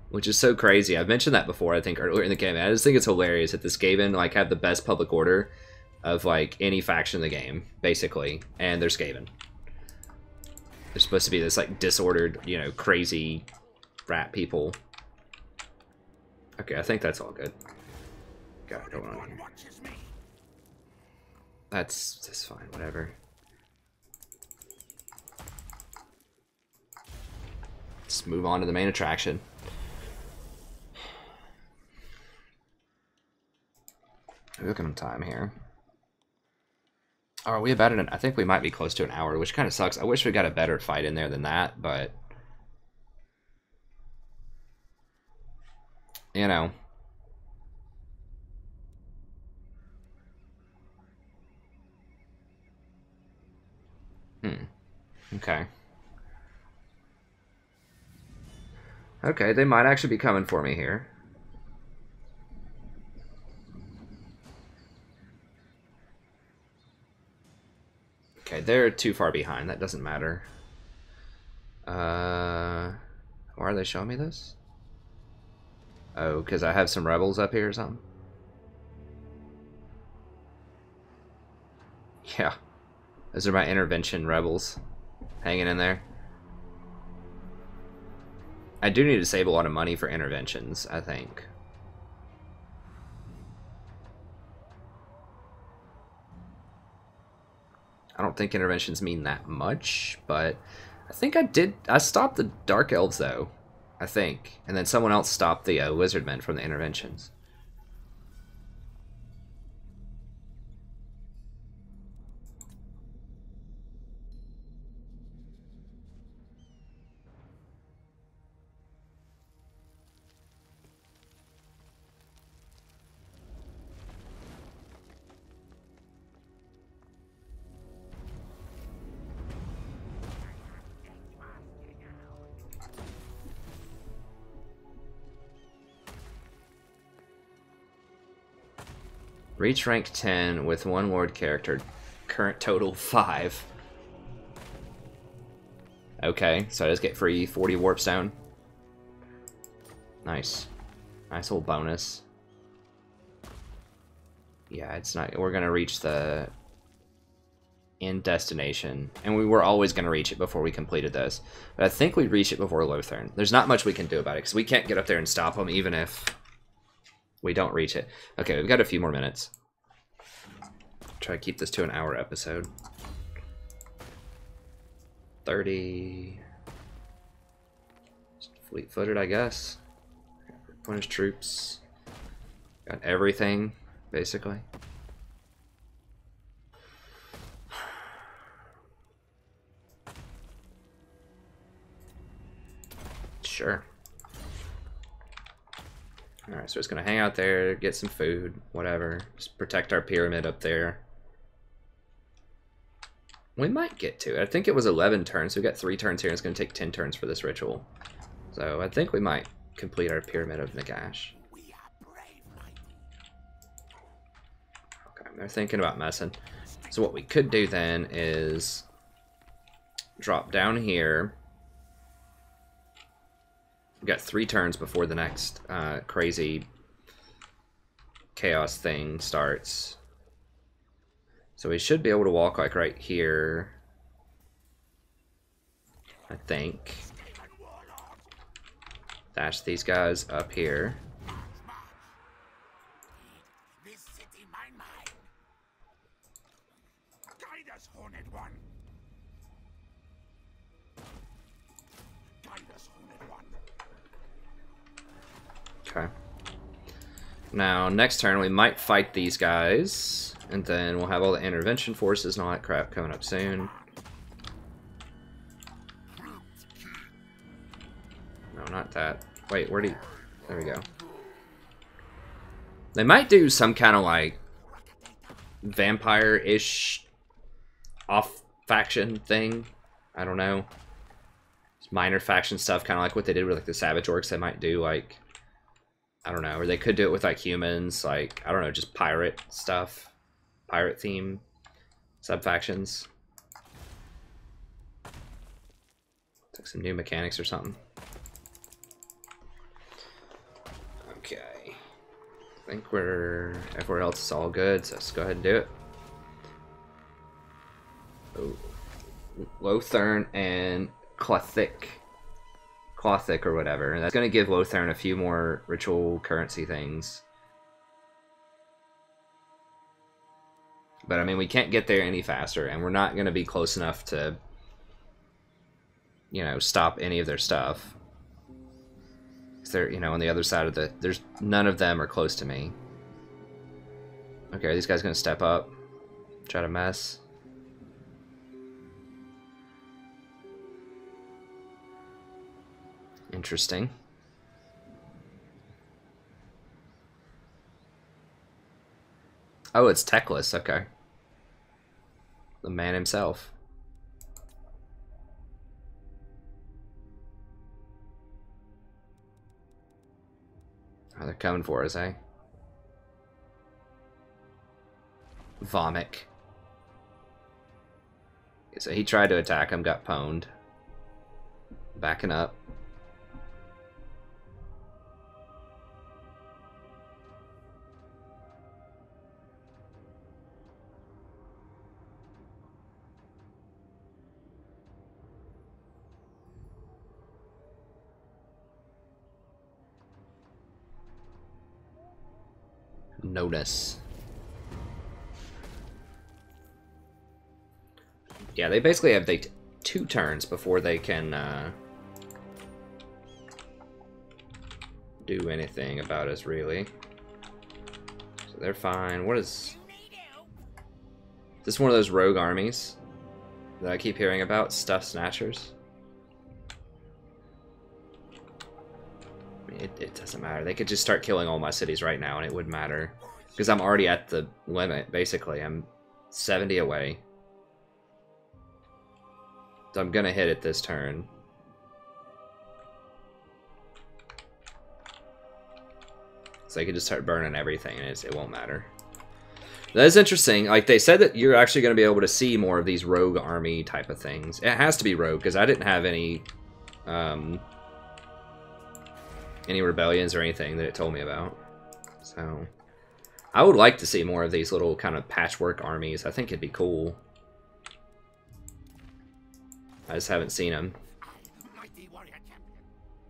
which is so crazy. I've mentioned that before, I think, earlier in the game. I just think it's hilarious that the Skaven like have the best public order of like any faction in the game, basically, and they're Skaven. They're supposed to be this like disordered, you know, crazy rat people. Okay, I think that's all good. Got it going on here. That's fine, whatever. Let's move on to the main attraction. Looking at time here. Oh, are we about it? I think we might be close to an hour, which kind of sucks. I wish we got a better fight in there than that, but you know. Okay. Okay, they might actually be coming for me here. Okay, they're too far behind. That doesn't matter. Why are they showing me this? Oh, because I have some rebels up here or something? Yeah. Those are my intervention rebels. Hanging in there. I do need to save a lot of money for interventions, I think. I don't think interventions mean that much, but I think I stopped the Dark Elves, though. I think. And then someone else stopped the lizardmen from the interventions. Reach rank 10 with 1 Lord character. Current total 5. Okay, so I just get free 40 warp stone. Nice. Nice little bonus. Yeah, it's not... We're gonna reach the end destination. And we were always gonna reach it before we completed this. But I think we reach it before Lothern. There's not much we can do about it, because we can't get up there and stop them, even if we don't reach it. Okay, we've got a few more minutes. Try to keep this to an hour episode. 30. Fleet-footed, I guess. Replenish troops. Got everything, basically. Sure. Alright, so it's gonna hang out there, get some food, whatever. Just protect our pyramid up there. We might get to it. I think it was 11 turns, so we got 3 turns here, and it's gonna take 10 turns for this ritual. So I think we might complete our Pyramid of Nagash. Okay, they're thinking about messing. So what we could do then is drop down here. We've got 3 turns before the next crazy chaos thing starts. So we should be able to walk like right here, I think. Dash these guys up here. Okay. Now, next turn we might fight these guys, and then we'll have all the intervention forces and all that crap coming up soon. No, not that. Wait, where do you... There we go. They might do some kind of, like, vampire-ish off-faction thing. I don't know. It's minor faction stuff, kind of like what they did with, like, the Savage Orcs. They might do, like... I don't know, or they could do it with like humans, like, I don't know, just pirate stuff. Pirate theme sub-factions. It's like some new mechanics or something. Okay. I think everywhere else is all good, so let's go ahead and do it. Oh. Lothern and Clothic or whatever. And that's going to give Lothern a few more ritual currency things. But I mean, we can't get there any faster, and we're not going to be close enough to, you know, stop any of their stuff. Because they're, you know, on the other side of the... There's none of them are close to me. Okay, are these guys going to step up? Try to mess? Interesting. Oh, it's Teclis, okay. The man himself. Oh, they're coming for us, eh? Vomit. So he tried to attack him, got pwned. Backing up. Notice. Yeah, they basically have 2 turns before they can do anything about us, really. So they're fine. What is... Is this one of those rogue armies that I keep hearing about? Stuff Snatchers? I mean, it doesn't matter. They could just start killing all my cities right now and it wouldn't matter. Because I'm already at the limit, basically. I'm 70 away. So I'm gonna hit it this turn. So they could just start burning everything and it won't matter. That is interesting. Like, they said that you're actually going to be able to see more of these rogue army type of things. It has to be rogue, because I didn't have any rebellions or anything that it told me about. So, I would like to see more of these little kind of patchwork armies. I think it'd be cool. I just haven't seen them.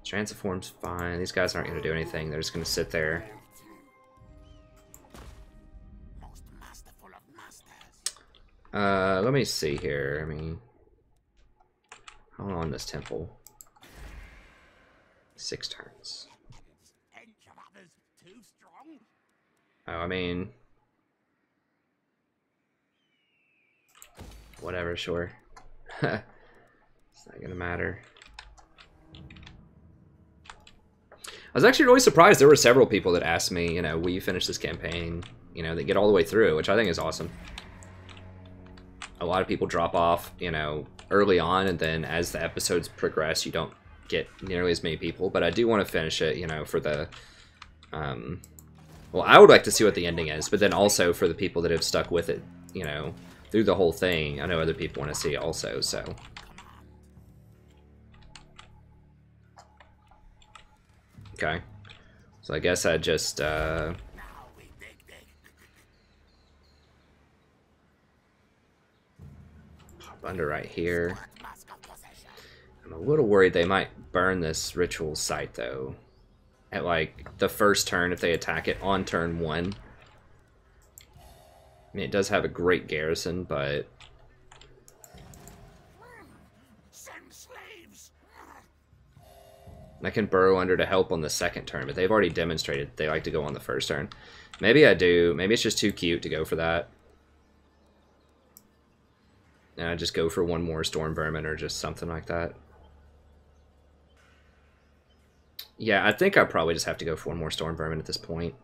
Transform's fine. These guys aren't going to do anything. They're just going to sit there. Let me see here. I mean, how long on this temple? 6 turns. Oh, I mean, whatever, sure. It's not gonna matter. I was actually really surprised. There were several people that asked me, you know, will you finish this campaign? You know, that get all the way through, which I think is awesome. A lot of people drop off, you know, early on, and then as the episodes progress, you don't get nearly as many people. But I do want to finish it, you know, for the... well, I would like to see what the ending is, but then also for the people that have stuck with it, you know, through the whole thing. I know other people want to see it also, so... Okay. So I guess I just, pop under right here. I'm a little worried they might burn this ritual site, though. At, like, the first turn if they attack it on turn 1. I mean, it does have a great garrison, but... I can burrow under to help on the second turn, but they've already demonstrated they like to go on the first turn. Maybe I do. Maybe it's just too cute to go for that. And I just go for one more Storm Vermin or just something like that. Yeah, I think I probably just have to go for one more Storm Vermin at this point.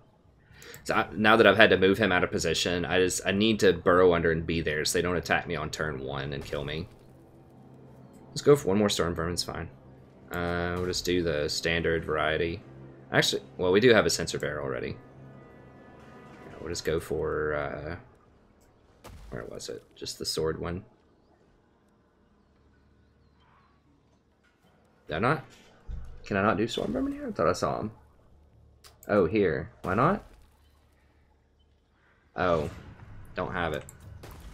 So now that I've had to move him out of position, I need to burrow under and be there so they don't attack me on turn 1 and kill me. Let's go for one more Storm Vermin, it's fine. We'll just do the standard variety. Actually, well, we do have a Sensor Bear already. Yeah, we'll just go for, where was it? Just the sword one. Did I not? Can I not do Storm Vermin here? I thought I saw him. Oh, here. Why not? Oh, don't have it.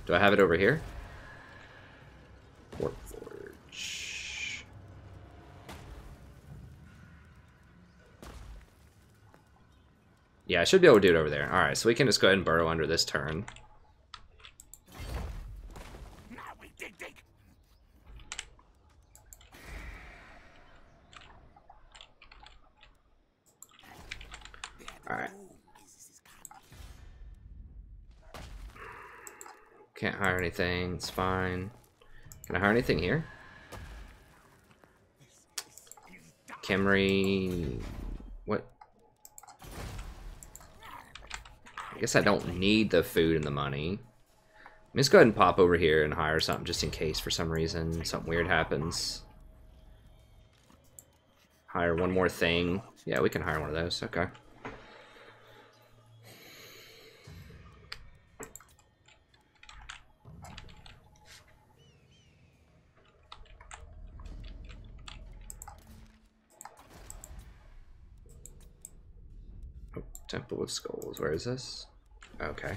Do I have it over here? Warp Forge. Yeah, I should be able to do it over there. Alright, so we can just go ahead and burrow under this turn. Now we dig. Alright. Can't hire anything, it's fine. Can I hire anything here? Camry... What? I guess I don't need the food and the money. Let's go ahead and pop over here and hire something just in case for some reason something weird happens. Hire one more thing. Yeah, we can hire one of those, okay. Temple of Skulls, where is this? Okay.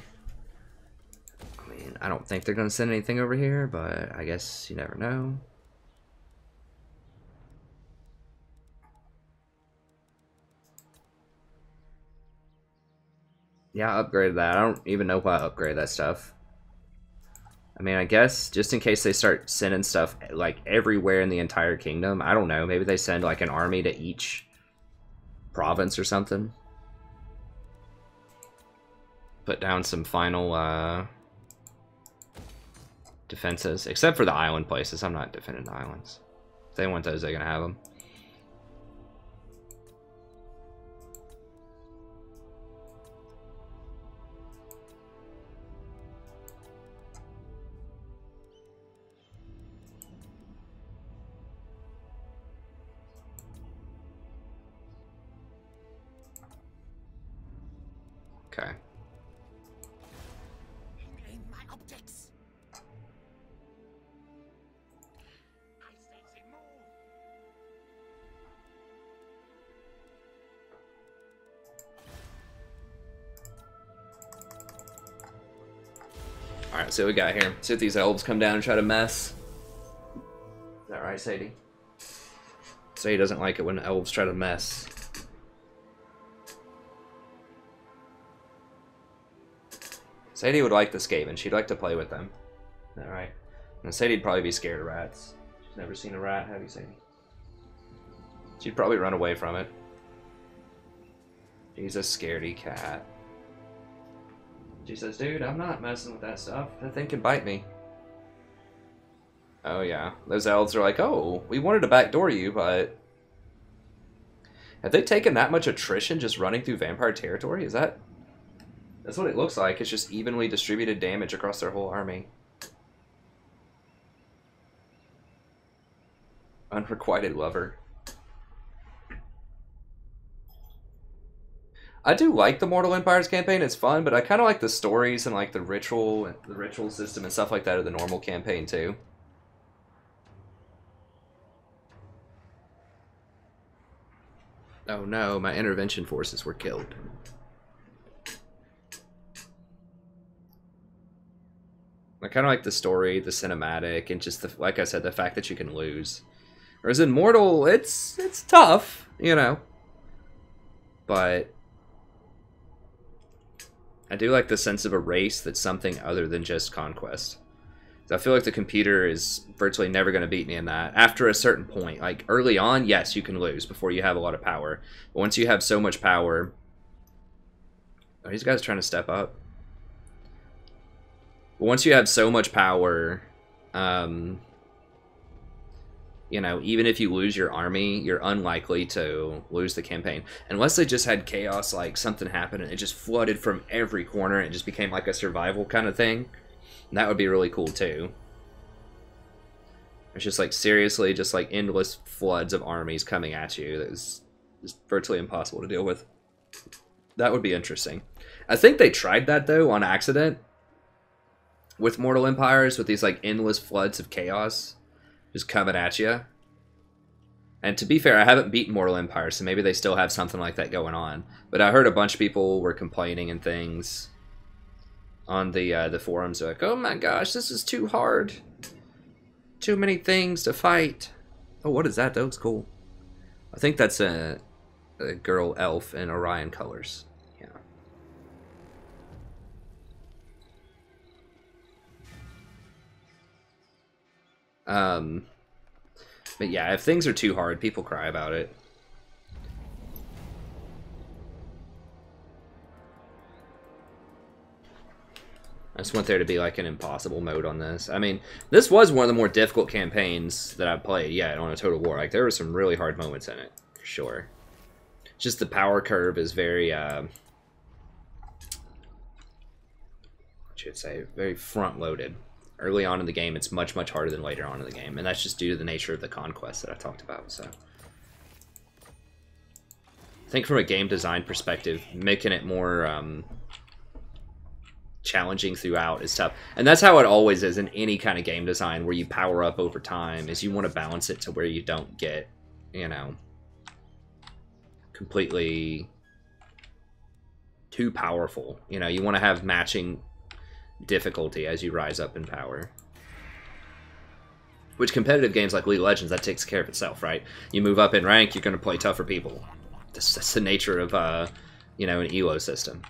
I mean, I don't think they're going to send anything over here, but I guess you never know. Yeah, I upgraded that. I don't even know why I upgraded that stuff. I mean, I guess just in case they start sending stuff like everywhere in the entire kingdom. I don't know. Maybe they send like an army to each province or something. Put down some final defenses, except for the island places. I'm not defending the islands. If they want those, they're gonna have them. Okay. My objects. I say move. Alright, so what we got here. See if these elves come down and try to mess. Is that right, Sadie? Sadie doesn't like it when elves try to mess. Sadie would like the Skaven. She'd like to play with them. Is that right? And Sadie'd probably be scared of rats. She's never seen a rat, have you, Sadie? She'd probably run away from it. She's a scaredy cat. She says, dude, I'm not messing with that stuff. That thing can bite me. Oh, yeah. Those elves are like, oh, we wanted to backdoor you, but... Have they taken that much attrition just running through vampire territory? Is that... That's what it looks like. It's just evenly distributed damage across their whole army. Unrequited lover. I do like the Mortal Empires campaign. It's fun, but I kind of like the stories and like the ritual system and stuff like that of the normal campaign too. Oh no, my intervention forces were killed. I kind of like the story, the cinematic, and just the, like I said, the fact that you can lose. Whereas in Mortal, it's tough, you know. But I do like the sense of a race that's something other than just conquest. I feel like the computer is virtually never going to beat me in that. After a certain point, like early on, yes, you can lose before you have a lot of power. But once you have so much power, are these guys trying to step up? But once you have so much power, you know, even if you lose your army, you're unlikely to lose the campaign. Unless they just had chaos, like something happened and it just flooded from every corner and it just became like a survival kind of thing. And that would be really cool too. It's just like seriously, just like endless floods of armies coming at you. That is just virtually impossible to deal with. That would be interesting. I think they tried that though on accident. With Mortal Empires, with these like endless floods of chaos just coming at you. And to be fair, I haven't beaten Mortal Empire, so maybe they still have something like that going on. But I heard a bunch of people were complaining and things on the forums. They're like, oh my gosh, this is too hard. Too many things to fight. Oh, what is that? That looks cool. I think that's a girl elf in Orion colors. But yeah, if things are too hard, people cry about it. I just want there to be like an impossible mode on this. I mean, this was one of the more difficult campaigns that I've played, yeah, on a Total War. Like, there were some really hard moments in it, for sure. Just the power curve is very, what should I say, very front-loaded. Early on in the game, it's much, much harder than later on in the game. And that's just due to the nature of the conquest that I talked about, so. I think from a game design perspective, making it more challenging throughout is tough. And that's how it always is in any kind of game design where you power up over time, is you want to balance it to where you don't get, you know, completely too powerful. You know, you want to have matching difficulty as you rise up in power. Which competitive games like League of Legends, that takes care of itself, right? You move up in rank, you're going to play tougher people. That's the nature of, you know, an ELO system.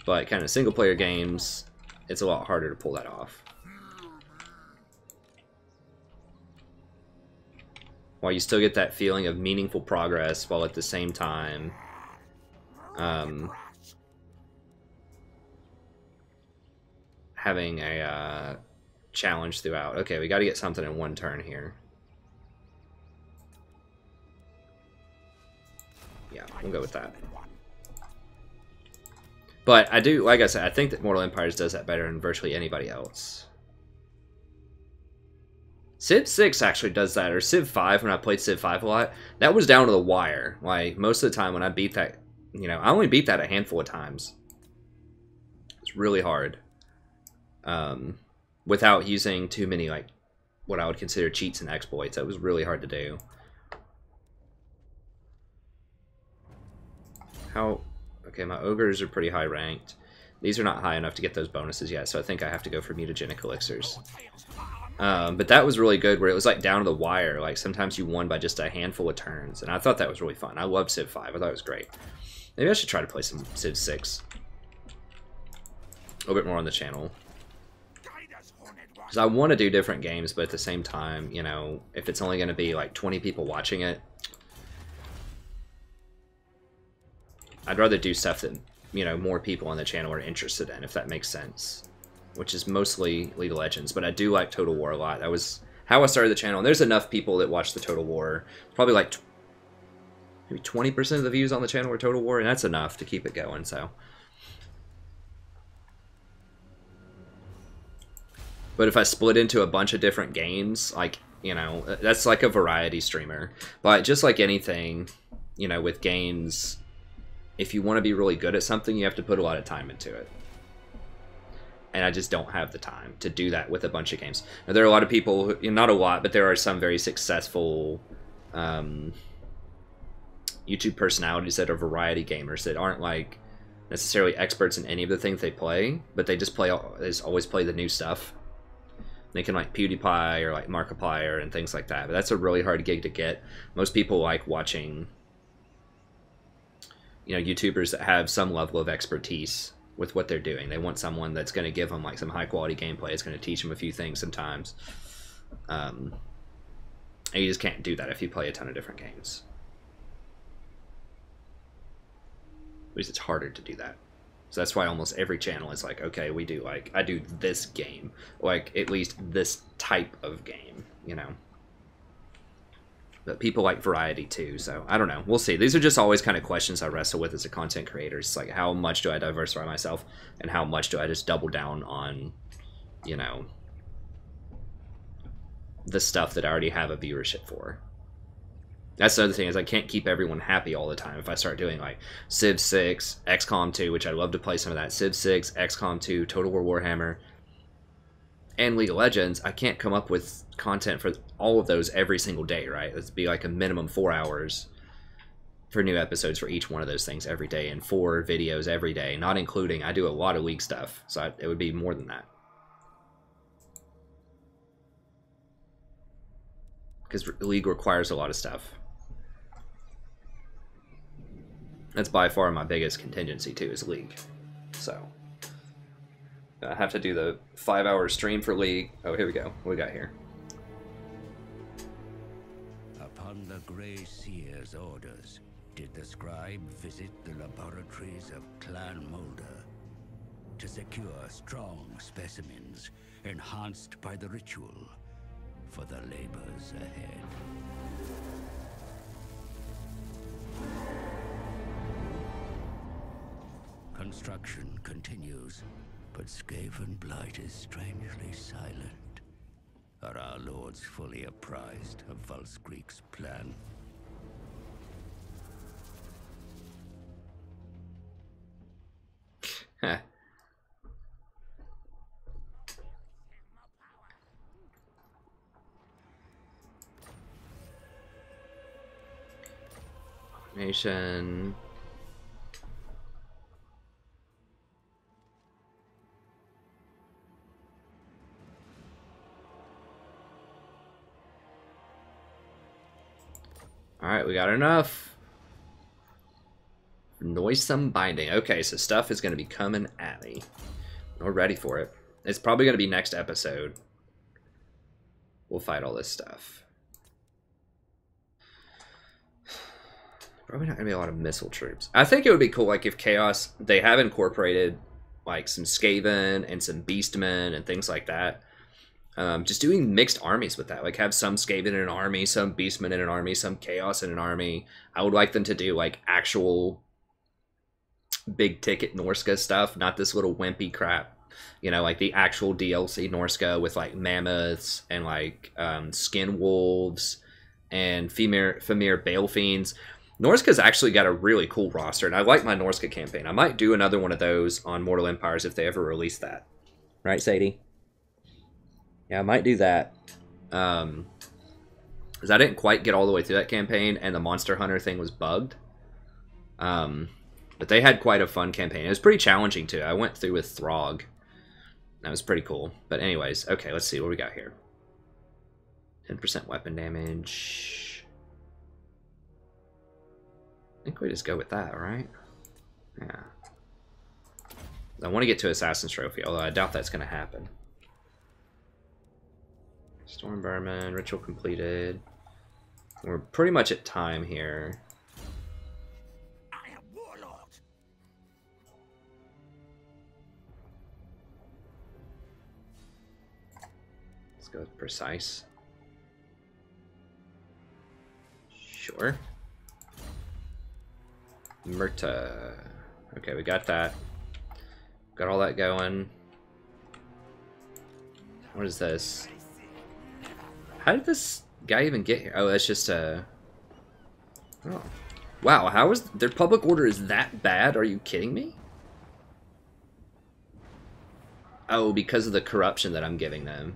But kind of single-player games, it's a lot harder to pull that off. while you still get that feeling of meaningful progress, while at the same time, having a challenge throughout. Okay, we got to get something in one turn here. Yeah, we'll go with that. But I do, like I said, I think that Mortal Empires does that better than virtually anybody else. Civ 6 actually does that, or Civ 5, when I played Civ 5 a lot, that was down to the wire. Like, most of the time when I beat that, you know, I only beat that a handful of times. It's really hard. Without using too many, like, what I would consider cheats and exploits. That was really hard to do. How... Okay, my ogres are pretty high ranked. These are not high enough to get those bonuses yet, so I think I have to go for mutagenic elixirs. But that was really good, where it was like down to the wire. Like sometimes you won by just a handful of turns, and I thought that was really fun. I loved Civ 5. I thought it was great. Maybe I should try to play some Civ 6. A little bit more on the channel. Because I want to do different games, but at the same time, you know, if it's only going to be like 20 people watching it, I'd rather do stuff that, you know, more people on the channel are interested in, if that makes sense. Which is mostly League of Legends, but I do like Total War a lot. That was how I started the channel, and there's enough people that watch the Total War. Probably like maybe 20% of the views on the channel are Total War, and that's enough to keep it going, so. But if I split into a bunch of different games, like, you know, that's like a variety streamer. But just like anything, you know, with games, if you want to be really good at something, you have to put a lot of time into it. And I just don't have the time to do that with a bunch of games. Now, there are a lot of people, who, not a lot, but there are some very successful YouTube personalities that are variety gamers that aren't like necessarily experts in any of the things they play, but they just always play the new stuff. They can like PewDiePie or like Markiplier and things like that. But that's a really hard gig to get. Most people like watching, you know, YouTubers that have some level of expertise with what they're doing. They want someone that's going to give them like some high quality gameplay. It's going to teach them a few things sometimes. And you just can't do that if you play a ton of different games. At least it's harder to do that. So that's why almost every channel is like, okay, we do like, I do this game, like at least this type of game, you know. But people like variety too, so I don't know. We'll see. These are just always kind of questions I wrestle with as a content creator. It's like, how much do I diversify myself, and how much do I just double down on, you know, the stuff that I already have a viewership for. That's the other thing, is I can't keep everyone happy all the time. If I start doing like Civ 6, XCOM 2, which I'd love to play some of that, Civ 6, XCOM 2, Total War Warhammer, and League of Legends, I can't come up with content for all of those every single day, right? It'd be like a minimum 4 hours for new episodes for each one of those things every day, and 4 videos every day, not including, I do a lot of League stuff, so it would be more than that. Because League requires a lot of stuff. That's by far my biggest contingency too, is League. So I have to do the 5-hour stream for League. Oh, here we go. What we got here? Upon the Grey Seer's orders, did the scribe visit the laboratories of Clan Mulder to secure strong specimens enhanced by the ritual for the labors ahead. Construction continues, but Skaven Blight is strangely silent. Are our lords fully apprised of Volskreek's plan? Heh. Automation. Alright, we got enough. Noisome binding. Okay, so stuff is going to be coming at me. We're ready for it. It's probably going to be next episode. We'll fight all this stuff. Probably not gonna be a lot of missile troops. I think it would be cool, like, if Chaos, they have incorporated, like, some Skaven and some Beastmen and things like that. Just doing mixed armies with that. Like, have some Skaven in an army, some Beastmen in an army, some Chaos in an army. I would like them to do, like, actual big-ticket Norska stuff, not this little wimpy crap. You know, like the actual DLC Norska with, like, mammoths and, like, skin wolves and Fimir Balefiends. Norska's actually got a really cool roster, and I like my Norska campaign. I might do another one of those on Mortal Empires if they ever release that. Right, Sadie? Yeah, I might do that. Because I didn't quite get all the way through that campaign, and the Monster Hunter thing was bugged. But they had quite a fun campaign. It was pretty challenging, too. I went through with Throg. That was pretty cool. But anyways, okay, let's see what we got here. 10% weapon damage. I think we just go with that, right? Yeah. I want to get to Assassin's Trophy, although I doubt that's going to happen. Storm Vermin, ritual completed. We're pretty much at time here. I am warlord. Let's go with precise. Sure. Murta. Okay, we got that. Got all that going. What is this? How did this guy even get here? Oh, that's just a... Oh. Wow, how is... Their public order is that bad? Are you kidding me? Oh, because of the corruption that I'm giving them.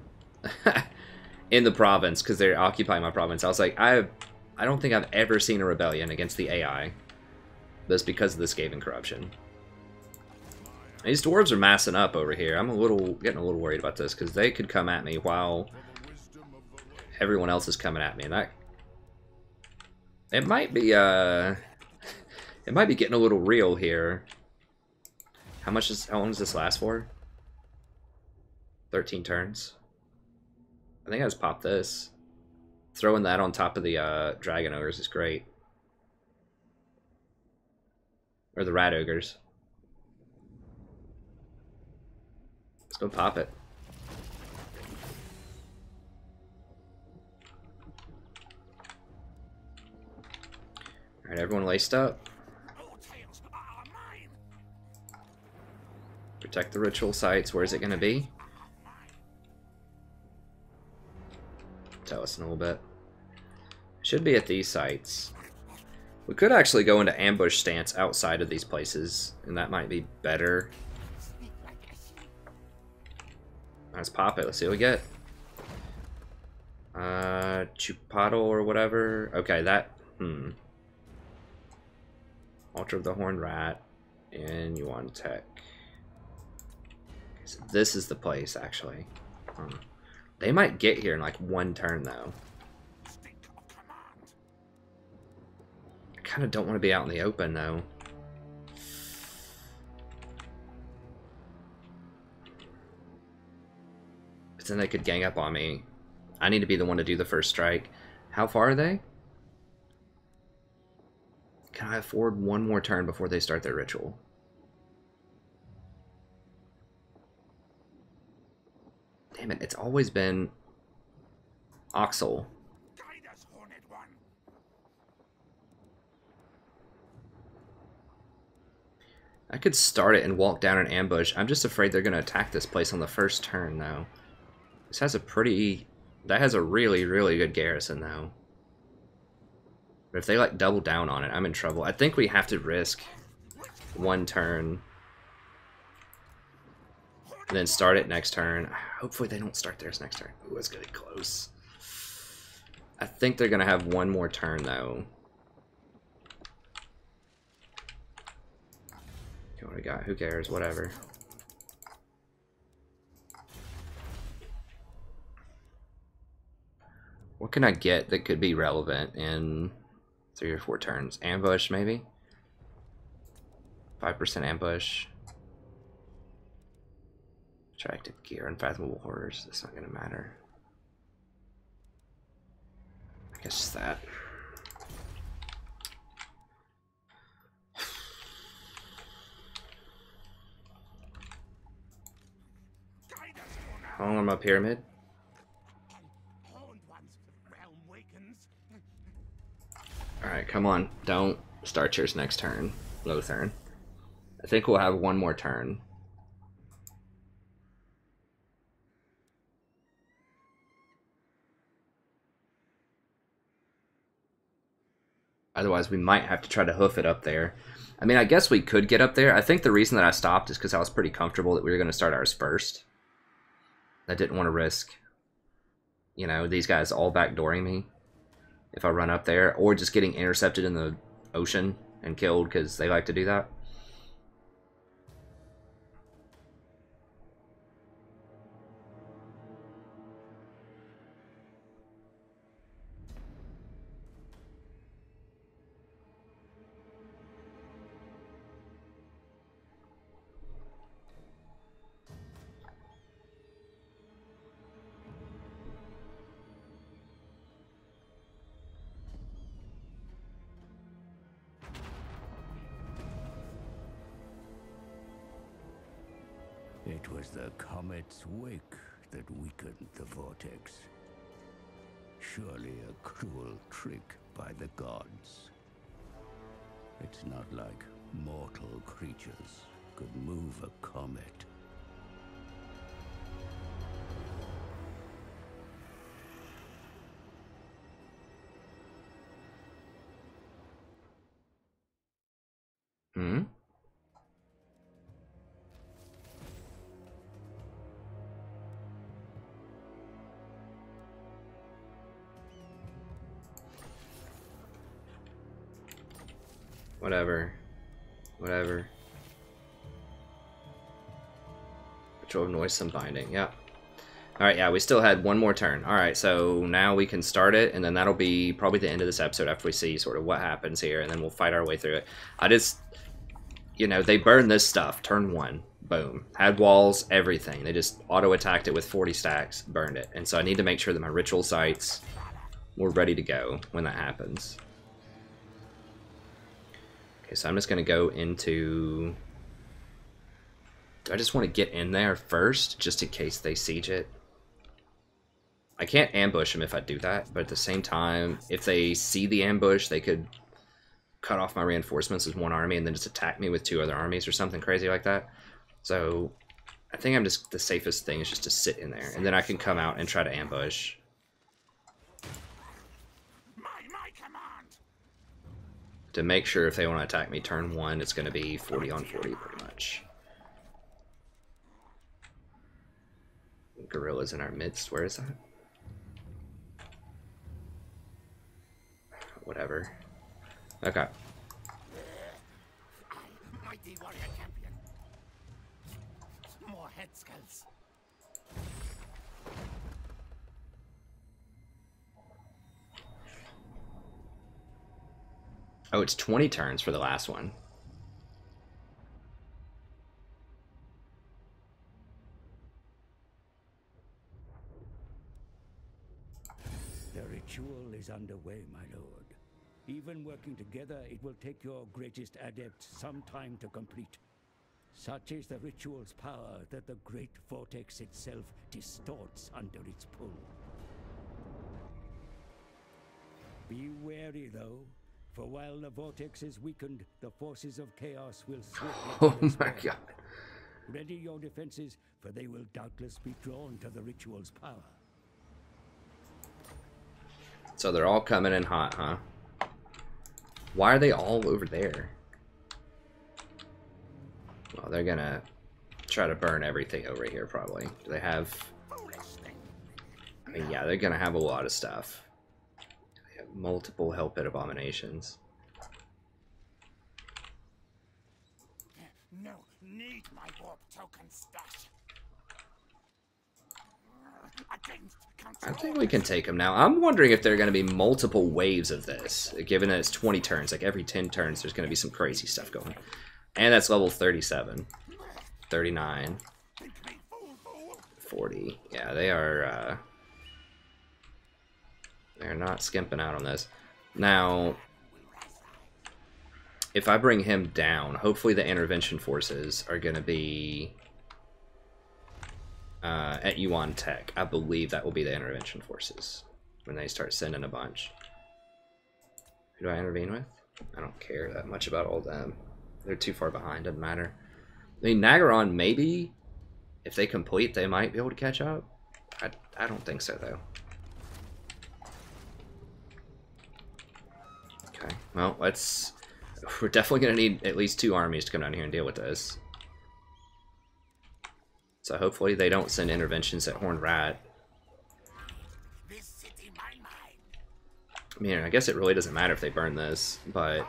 In the province, because they're occupying my province. I was like, I don't think I've ever seen a rebellion against the AI. That's because of the Skaven corruption. These dwarves are massing up over here. I'm getting a little worried about this, because they could come at me while everyone else is coming at me, and that it might be getting a little real here. How long does this last for? 13 turns. I think I just popped this. Throwing that on top of the dragon ogres is great. Or the rat ogres. Let's go pop it. Alright, everyone laced up. Protect the ritual sites. Where's it going to be? Tell us in a little bit. Should be at these sites. We could actually go into ambush stance outside of these places, and that might be better. Let's pop it. Let's see what we get. Chupato or whatever. Okay, that... Altar of the Horned Rat. And Yuan Tech. So this is the place, actually. They might get here in like one turn, though. I kind of don't want to be out in the open, though. But then they could gang up on me. I need to be the one to do the first strike. How far are they? Can I afford one more turn before they start their ritual? Damn it, it's always been Oxel. I could start it and walk down an ambush. I'm just afraid they're going to attack this place on the first turn, though. This has a pretty... That has a really, really good garrison, though. But if they, like, double down on it, I'm in trouble. I think we have to risk one turn. And then start it next turn. Hopefully they don't start theirs next turn. Ooh, it's getting close. I think they're going to have one more turn, though. Okay, what do we got? Who cares? Whatever. What can I get that could be relevant in 3 or 4 turns? Ambush, maybe? 5% ambush. Attractive gear, unfathomable horrors. That's not going to matter. I guess that. on my pyramid. Alright, come on. Don't start yours next turn, Lothern. I think we'll have one more turn. Otherwise, we might have to try to hoof it up there. I mean, I guess we could get up there. I think the reason that I stopped is because I was pretty comfortable that we were going to start ours first. I didn't want to risk, you know, these guys all backdooring me if I run up there, or just getting intercepted in the ocean and killed, because they like to do that. It was the comet's wake that weakened the vortex. Surely a cruel trick by the gods. It's not like mortal creatures could move a comet. Hmm? Whatever. Whatever. Ritual of Noisome Binding. Yep. Alright, yeah, we still had one more turn. Alright, so now we can start it, and then that'll be probably the end of this episode after we see sort of what happens here, and then we'll fight our way through it. I just, you know, they burned this stuff. Turn 1. Boom. Had walls, everything. They just auto-attacked it with 40 stacks, burned it. And so I need to make sure that my ritual sites were ready to go when that happens. Okay, so I'm just going to go into... Do I just want to get in there first, just in case they siege it? I can't ambush them if I do that, but at the same time, if they see the ambush, they could cut off my reinforcements as one army and then just attack me with 2 other armies or something crazy like that. So I think I'm just... The safest thing is just to sit in there, and then I can come out and try to ambush. To make sure if they want to attack me turn 1, it's going to be 40 on 40 pretty much. Gorillas in our midst. Where is that? Whatever. Okay. Mighty warrior champion. More head skulls. Oh, it's 20 turns for the last one. The ritual is underway, my lord. Even working together, it will take your greatest adept some time to complete. Such is the ritual's power that the great vortex itself distorts under its pull. Be wary, though. For while the vortex is weakened, the forces of chaos will swiftly... Oh my god. Ready your defenses, for they will doubtless be drawn to the ritual's power. So they're all coming in hot, huh? Why are they all over there? Well, they're gonna try to burn everything over here, probably. Do they have... I mean, yeah, they're gonna have a lot of stuff. Multiple Hell Pit Abominations. No, need my warp token stash. I think we can take them now. I'm wondering if there are going to be multiple waves of this, given that it's 20 turns. Like every 10 turns, there's going to be some crazy stuff going. And that's level 37, 39, 40. Yeah, they are... They're not skimping out on this. Now, if I bring him down, hopefully the intervention forces are going to be at Yuan Tech. I believe that will be the intervention forces when they start sending a bunch. Who do I intervene with? I don't care that much about all of them. They're too far behind, doesn't matter. I mean, Nagaron, maybe, if they complete, they might be able to catch up. I don't think so, though. Okay, well, we're definitely going to need at least 2 armies to come down here and deal with this. So hopefully they don't send interventions at Horned Rat. I mean, I guess it really doesn't matter if they burn this, but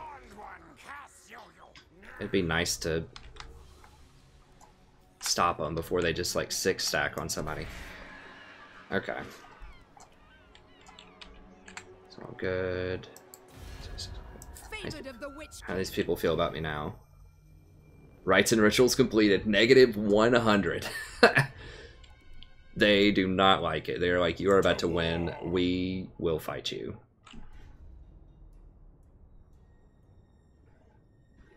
it'd be nice to stop them before they just like 6 stack on somebody. Okay. It's all good. How do these people feel about me now? Rites and rituals completed. -100. They do not like it. They're like, you are about to win. We will fight you.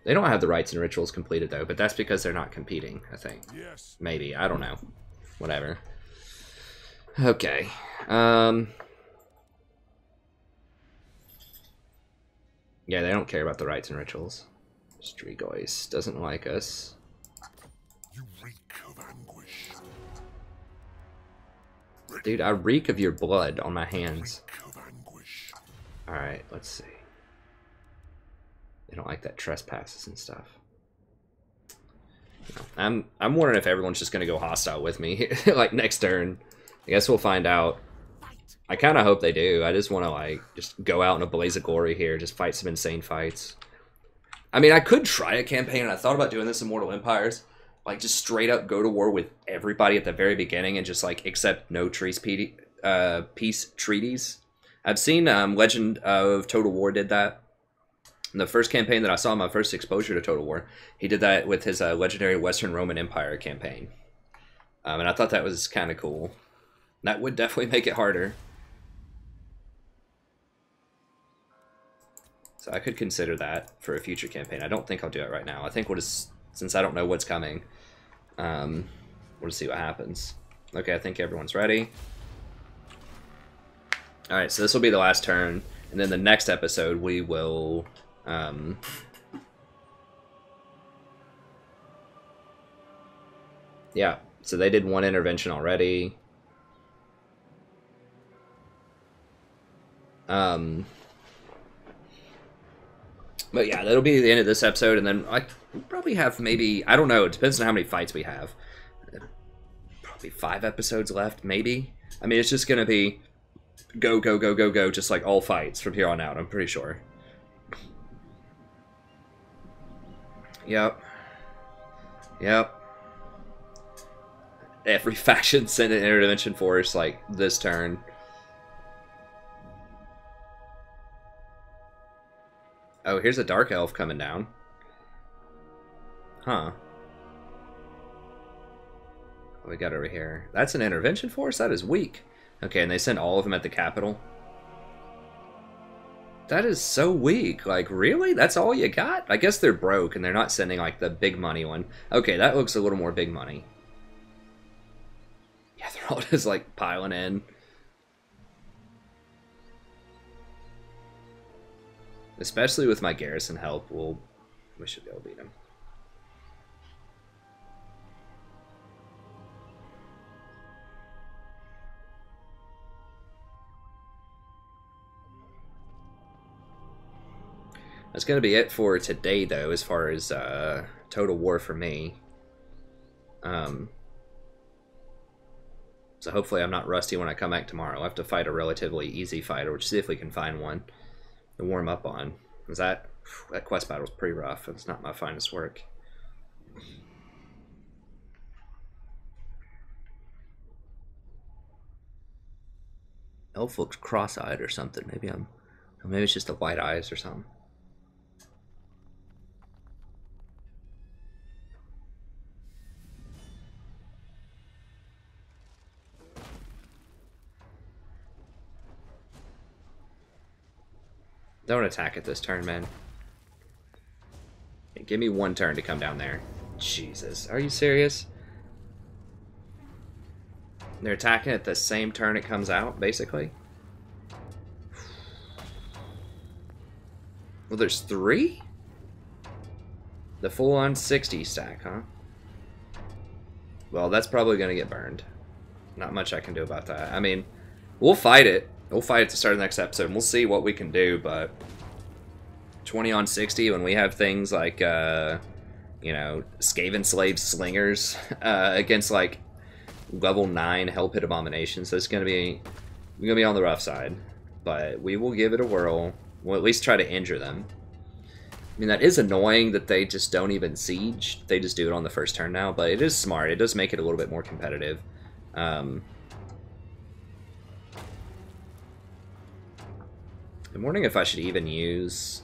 They don't have the rites and rituals completed, though, but that's because they're not competing, I think. Yes. Maybe. I don't know. Whatever. Okay. Yeah, they don't care about the rites and rituals. Strigoi doesn't like us. You reek of anguish. Dude, I reek of your blood on my hands. Reek of anguish. Alright, let's see. They don't like that trespasses and stuff. I'm wondering if everyone's just gonna go hostile with me like next turn. I guess we'll find out. I kind of hope they do. I just want to like just go out in a blaze of glory here, just fight some insane fights. I mean, I could try a campaign, and I thought about doing this in Mortal Empires, like just straight up go to war with everybody at the very beginning and just like accept no peace treaties. I've seen Legend of Total War did that. In the first campaign that I saw, my first exposure to Total War, he did that with his legendary Western Roman Empire campaign. And I thought that was kind of cool. That would definitely make it harder. So I could consider that for a future campaign. I don't think I'll do it right now. I think we'll just, since I don't know what's coming, we'll just see what happens. Okay, I think everyone's ready. Alright, so this will be the last turn. And then the next episode, we will... yeah, so they did 1 intervention already. But yeah, that'll be the end of this episode, and then I probably have maybe, I don't know, it depends on how many fights we have. Probably 5 episodes left, maybe. I mean, it's just gonna be go, go, go, go, go, just like all fights from here on out, I'm pretty sure. Yep. Yep. Every faction sent an intervention force like this turn. Oh, here's a Dark Elf coming down. Huh. What we got over here? That's an intervention force? That is weak. Okay, and they sent all of them at the capital. That is so weak. Like, really? That's all you got? I guess they're broke and they're not sending, like, the big money one. Okay, that looks a little more big money. Yeah, they're all just, like, piling in. Especially with my garrison help, we should be able to beat him. That's going to be it for today, though, as far as Total War for me. So hopefully I'm not rusty when I come back tomorrow. I'll have to fight a relatively easy fight, or see if we can find one to warm up on. Is that quest battle was pretty rough. It's not my finest work. Elf looks cross-eyed or something. Maybe it's just the white eyes or something. Don't attack it this turn, man. Hey, give me 1 turn to come down there. Jesus, are you serious? They're attacking at the same turn it comes out, basically. Well, there's 3? The full-on 60 stack, huh? Well, that's probably going to get burned. Not much I can do about that. I mean, we'll fight it. We'll fight it to start the next episode, and we'll see what we can do, but 20 on 60 when we have things like, you know, Skaven Slave Slingers against, like, level 9 Hell Pit Abominations. So it's going to be... we're going to be on the rough side. But we will give it a whirl. We'll at least try to injure them. I mean, that is annoying that they just don't even siege. They just do it on the first turn now, but it is smart. It does make it a little bit more competitive. I'm wondering if I should even use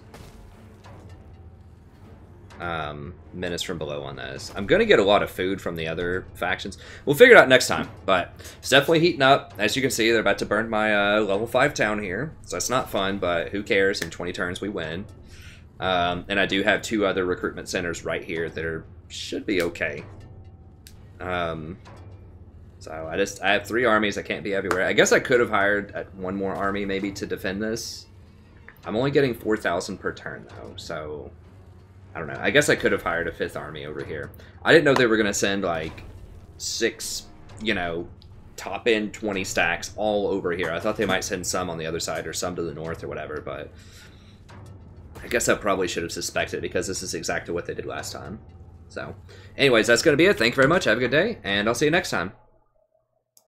Menace from Below on this. I'm going to get a lot of food from the other factions. We'll figure it out next time, but it's definitely heating up. As you can see, they're about to burn my level 5 town here, so it's not fun, but who cares? In 20 turns, we win. And I do have 2 other recruitment centers right here that should be okay. So I have 3 armies. I can't be everywhere. I guess I could have hired 1 more army maybe to defend this. I'm only getting 4,000 per turn though, so I don't know. I guess I could have hired a 5th army over here. I didn't know they were going to send like 6, you know, top end 20 stacks all over here. I thought they might send some on the other side or some to the north or whatever, but I guess I probably should have suspected because this is exactly what they did last time. So anyways, that's going to be it. Thank you very much. Have a good day, and I'll see you next time.